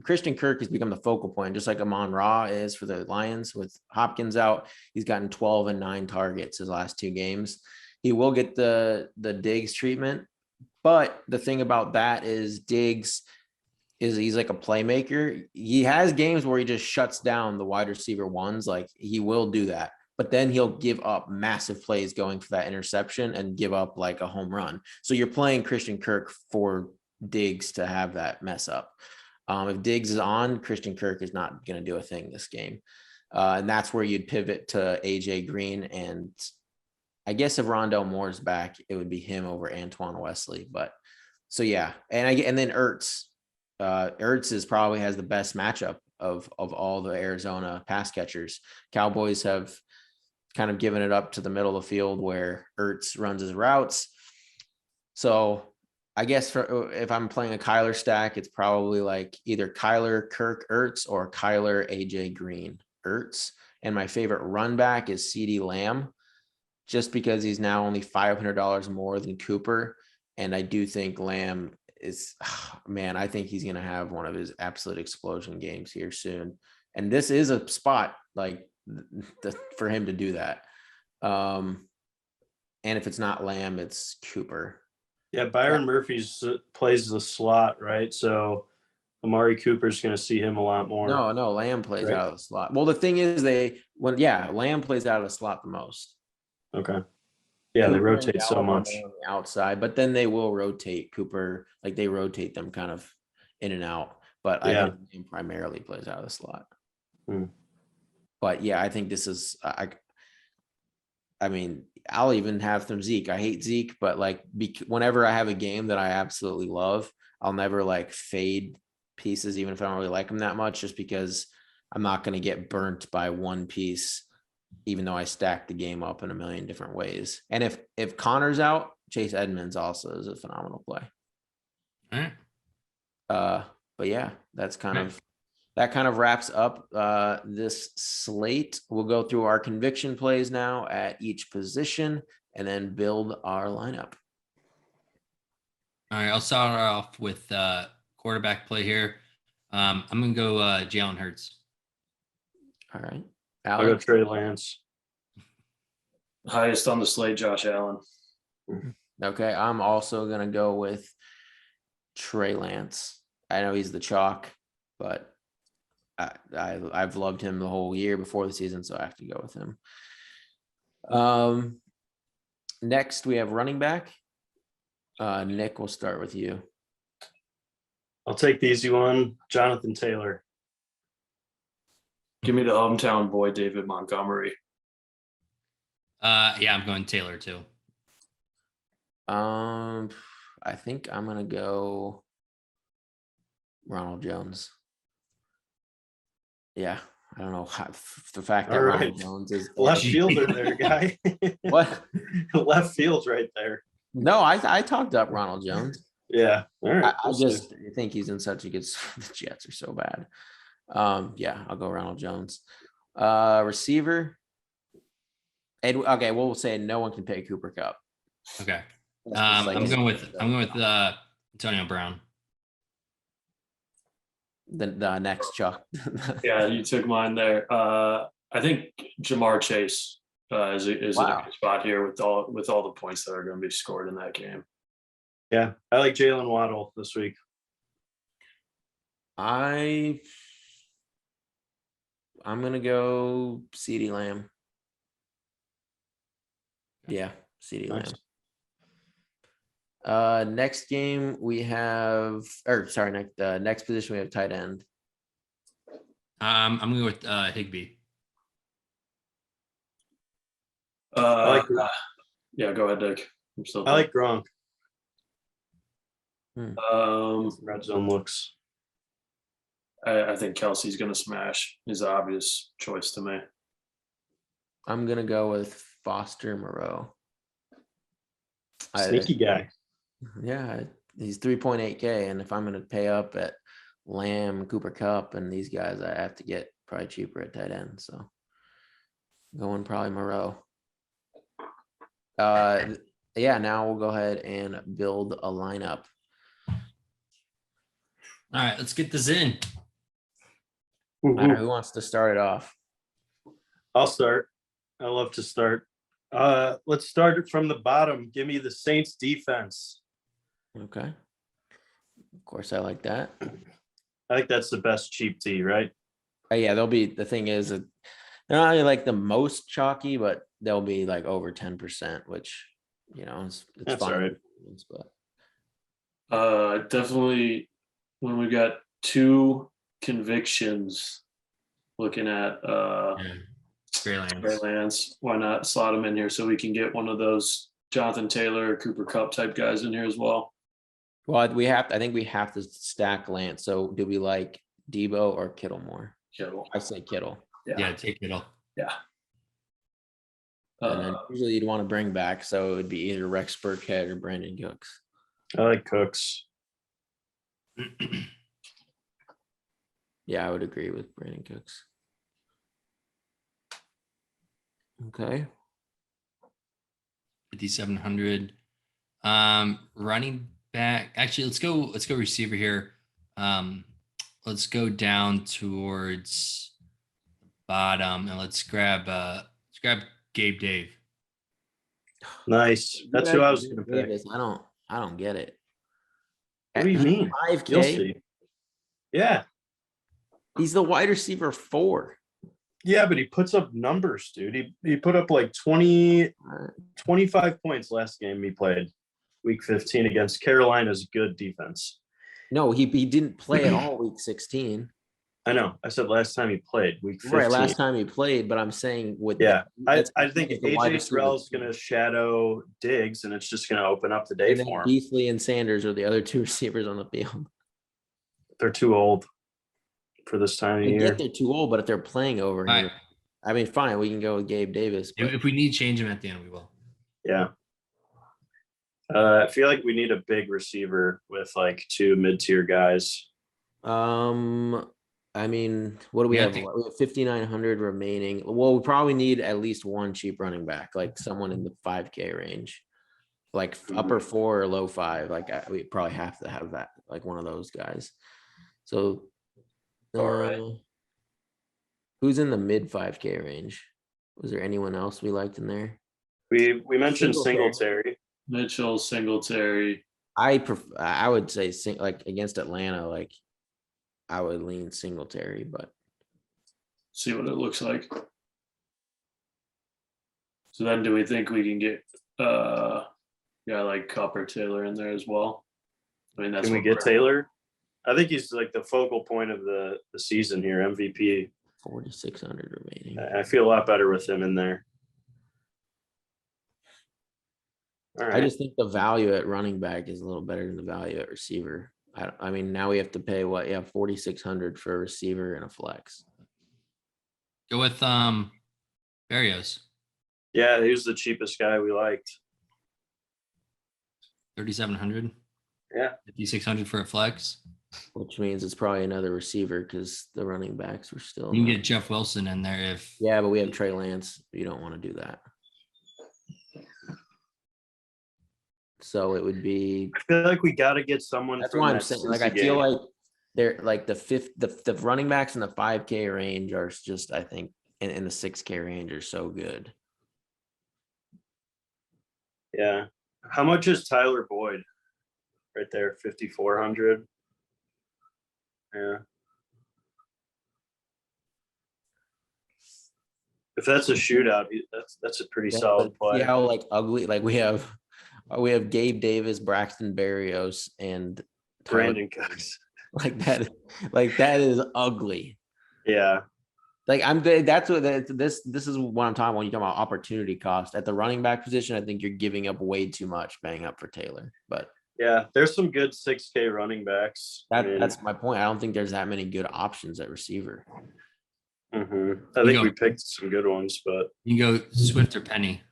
Christian Kirk has become the focal point, just like Amon-Ra is for the Lions with Hopkins out. He's gotten 12 and 9 targets his last 2 games. He will get the Diggs treatment, but the thing about that is Diggs he's like a playmaker. He has games where he just shuts down the wide receiver ones. Like he will do that, but then he'll give up massive plays going for that interception and give up like a home run. So you're playing Christian Kirk for Diggs to have that mess up. If Diggs is on, Christian Kirk is not going to do a thing this game. And that's where you'd pivot to AJ Green. And I guess if Rondell Moore's back, it would be him over Antoine Wesley. But so, yeah. And then Ertz. Ertz probably has the best matchup of all the Arizona pass catchers. Cowboys have kind of given it up to the middle of the field where Ertz runs his routes. So I guess if I'm playing a Kyler stack, it's probably like either Kyler, Kirk, Ertz, or Kyler, AJ Green, Ertz. And my favorite run back is CeeDee Lamb, just because he's now only $500 more than Cooper. And I do think Lamb is, man, I think he's going to have one of his absolute explosion games here soon. And this is a spot like for him to do that. And if it's not Lamb, it's Cooper. Yeah, Byron Murphy's plays the slot, right? So Amari Cooper's going to see him a lot more. No, Lamb plays out of the slot. Well, the thing is Lamb plays out of the slot the most. Okay. Yeah, Cooper, they rotate so much outside, but then they will rotate Cooper, like they rotate them kind of in and out. But I think Lamb primarily plays out of the slot. But yeah, I think this is I mean, I'll even have some Zeke. I hate Zeke, but like whenever I have a game that I absolutely love, I'll never like fade pieces, even if I don't really like them that much, just because I'm not going to get burnt by one piece, even though I stack the game up in a million different ways. And if Connor's out, Chase Edmonds also is a phenomenal play. All right. But yeah, that kind of wraps up this slate. We'll go through our conviction plays now at each position and then build our lineup. All right, I'll start off with quarterback play here. I'm going to go Jalen Hurts. All right. Alex? I'll go Trey Lance. Highest on the slate, Josh Allen. Okay, I'm also going to go with Trey Lance. I know he's the chalk, but I've loved him the whole year before the season, so I have to go with him. Next, we have running back. Nick, we'll start with you. I'll take the easy one, Jonathan Taylor. Give me the hometown boy, David Montgomery. Yeah, I'm going Taylor too. I think I'm gonna go Ronald Jones. Yeah, I don't know how, the fact that Ronald Jones is left fielder there, guy. What? Left field right there. No, I talked up Ronald Jones. Yeah, all right. I just think he's in such a good. The Jets are so bad. Yeah, I'll go Ronald Jones. Receiver. Okay, we'll say no one can pay Cooper Kupp. Okay. I'm going with Antonio Brown. The next Chuck. Yeah, you took mine there. I think Jamar Chase is in a good spot here with all the points that are going to be scored in that game. Yeah, I like Jalen Waddle this week. I'm gonna go CeeDee Lamb. Yeah, CeeDee Lamb. Next game we have, next position we have tight end. I'm gonna go with Higbee. Yeah, go ahead, Dick. I'm still I like Gronk. red zone looks. I think Kelsey's gonna smash. Is the obvious choice to me. I'm gonna go with Foster Moreau. Sneaky guy. Yeah, he's 3.8K, and if I'm gonna pay up at Lamb, Cooper Cup, and these guys, I have to get probably cheaper at tight end. So going probably Moreau. Yeah, now we'll go ahead and build a lineup. All right, let's get this in. All right, who wants to start it off? I'll start. I love to start. Let's start it from the bottom. Give me the Saints defense. Okay. Of course, I like that. I think that's the best cheap D, right? Yeah, they'll be, the thing is that they're not really like the most chalky, but they'll be like over 10%, which, you know, it's That's fine. all right. But Definitely when we got two convictions looking at Trey Trey Lance, why not slot him in here so we can get one of those Jonathan Taylor, Cooper Cup type guys in here as well. well, I think we have to stack Lance. So do we like Debo or Kittle more? Kittle. I say Kittle. Yeah, take Kittle. Yeah. And then usually you'd want to bring back, so it would be either Rex Burkhead or Brandon Cooks. I like Cooks. Yeah, I would agree with Brandon Cooks. Okay. 5,700. Running back. Actually, let's go receiver here. Let's go down towards the bottom and let's grab Gabe Dave. Nice. That's who I was going to pick. Davis, I don't get it. What do you mean? 5K. You'll see. Yeah. He's the wide receiver 4. Yeah, but he puts up numbers, dude. He put up like 25 points last game he played, week 15 against Carolina's good defense. No, he didn't play at all week 16. I know. I said last time he played, week 15. Right, last time he played, but I'm saying with I think the wide AJ Terrell's going to shadow Diggs, and it's just going to open up the day and then for him. Beasley and Sanders are the other two receivers on the field. They're too old for this time of I year. get they're too old, but if they're playing over here, I mean, fine, we can go with Gabe Davis. But If we need to change him at the end, we will. Yeah. I feel like we need a big receiver with like 2 mid-tier guys. I mean, what do we have? We have 5,900 remaining. Well, we probably need at least one cheap running back, like someone in the 5K range, like upper 4 or low 5. Like we probably have to have that, like one of those guys. So, All right. Who's in the mid 5K range? Was there anyone else we liked in there? We mentioned Singletary. Mitchell, Singletary. I would say like against Atlanta, like I would lean Singletary, but see what it looks like. So then do we think we can get like Cup or Taylor in there as well? I mean, that's Can we get Taylor? I think he's like the focal point of the season here, MVP. 4,600 remaining. I feel a lot better with him in there. All right. I just think the value at running back is a little better than the value at receiver. I mean, now we have to pay 4,600 for a receiver and a flex. Go with Barrios. Yeah, he was the cheapest guy we liked. 3,700. Yeah. 5,600 for a flex. Which means it's probably another receiver because the running backs were still. You can get Jeff Wilson in there if. Yeah, but we have Trey Lance. You don't want to do that. So it would be. I feel like we got to get someone. That's why I'm saying, like, I feel like they're like the running backs in the 5K range are just, I think, in the 6K range are so good. Yeah. How much is Tyler Boyd? Right there, 5,400. Yeah. If that's a shootout, that's a pretty solid play. See how like ugly, like we have Gabe Davis, Braxton Berrios, and Brandon Cooks. Like that is ugly. Yeah. Like that's what this is what I'm talking about when you talk about opportunity cost at the running back position. I think you're giving up way too much paying up for Taylor, but yeah, there's some good 6K running backs. that's my point. I don't think there's that many good options at receiver. I think we picked some good ones, but you can go Swift or Penny.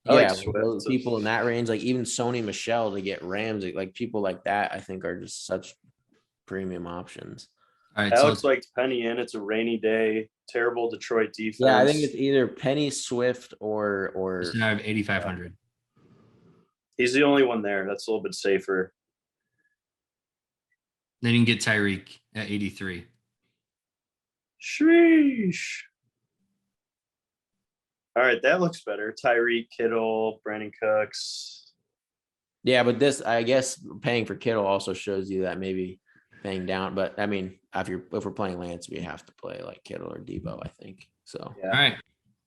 Yeah, those people in that range, like even Sony Michel to get Ramsey, like people like that, I think are just such premium options. All right, Alex liked Penny in. It's a rainy day, terrible Detroit defense. Yeah, I think it's either Penny, Swift, or I have 8,500. He's the only one there. That's a little bit safer. Then you can get Tyreek at 83. Sheesh. All right, that looks better. Tyreek, Kittle, Brandon Cooks. Yeah, but this, I guess, paying for Kittle also shows you that maybe paying down. But I mean, if we're playing Lance, we have to play like Kittle or Debo, I think. So yeah. All right,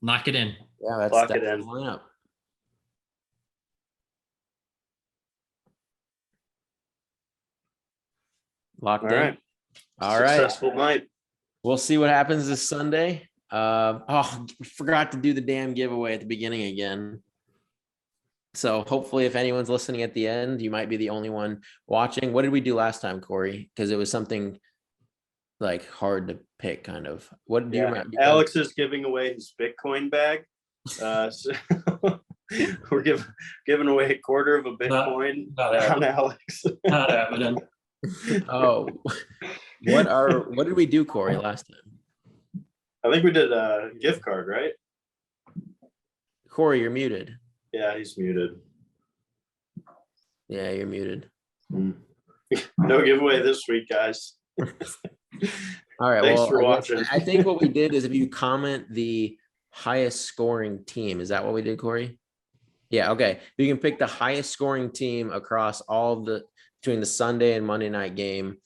lock it in. Yeah, that's lock it in. Lineup. Locked in. Right. All right. Successful night. We'll see what happens this Sunday. Forgot to do the damn giveaway at the beginning again. So hopefully if anyone's listening at the end, you might be the only one watching. What did we do last time, Corey? Because it was something like hard to pick kind of. What do you remember? Alex is giving away his Bitcoin bag. So we're giving away a quarter of a Bitcoin on Alex. Not happening. Oh, what did we do, Corey, last time? I think we did a gift card, right? Corey, you're muted. Yeah, he's muted. Yeah, you're muted. No giveaway this week, guys. All right. Thanks for watching. I think what we did is if you comment the highest scoring team, is that what we did, Corey? Yeah. Okay. You can pick the highest scoring team across all of between the Sunday and Monday night game.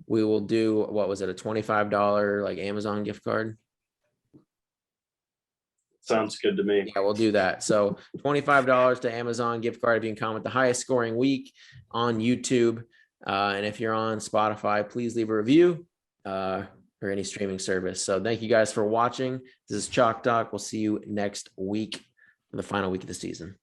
We will do, what was it, a $25 like Amazon gift card? Sounds good to me. Yeah, we'll do that. So $25 to Amazon gift card if you can comment the highest scoring week on YouTube. And if you're on Spotify, please leave a review or any streaming service. So thank you guys for watching. This is Chalk Talk. We'll see you next week for the final week of the season.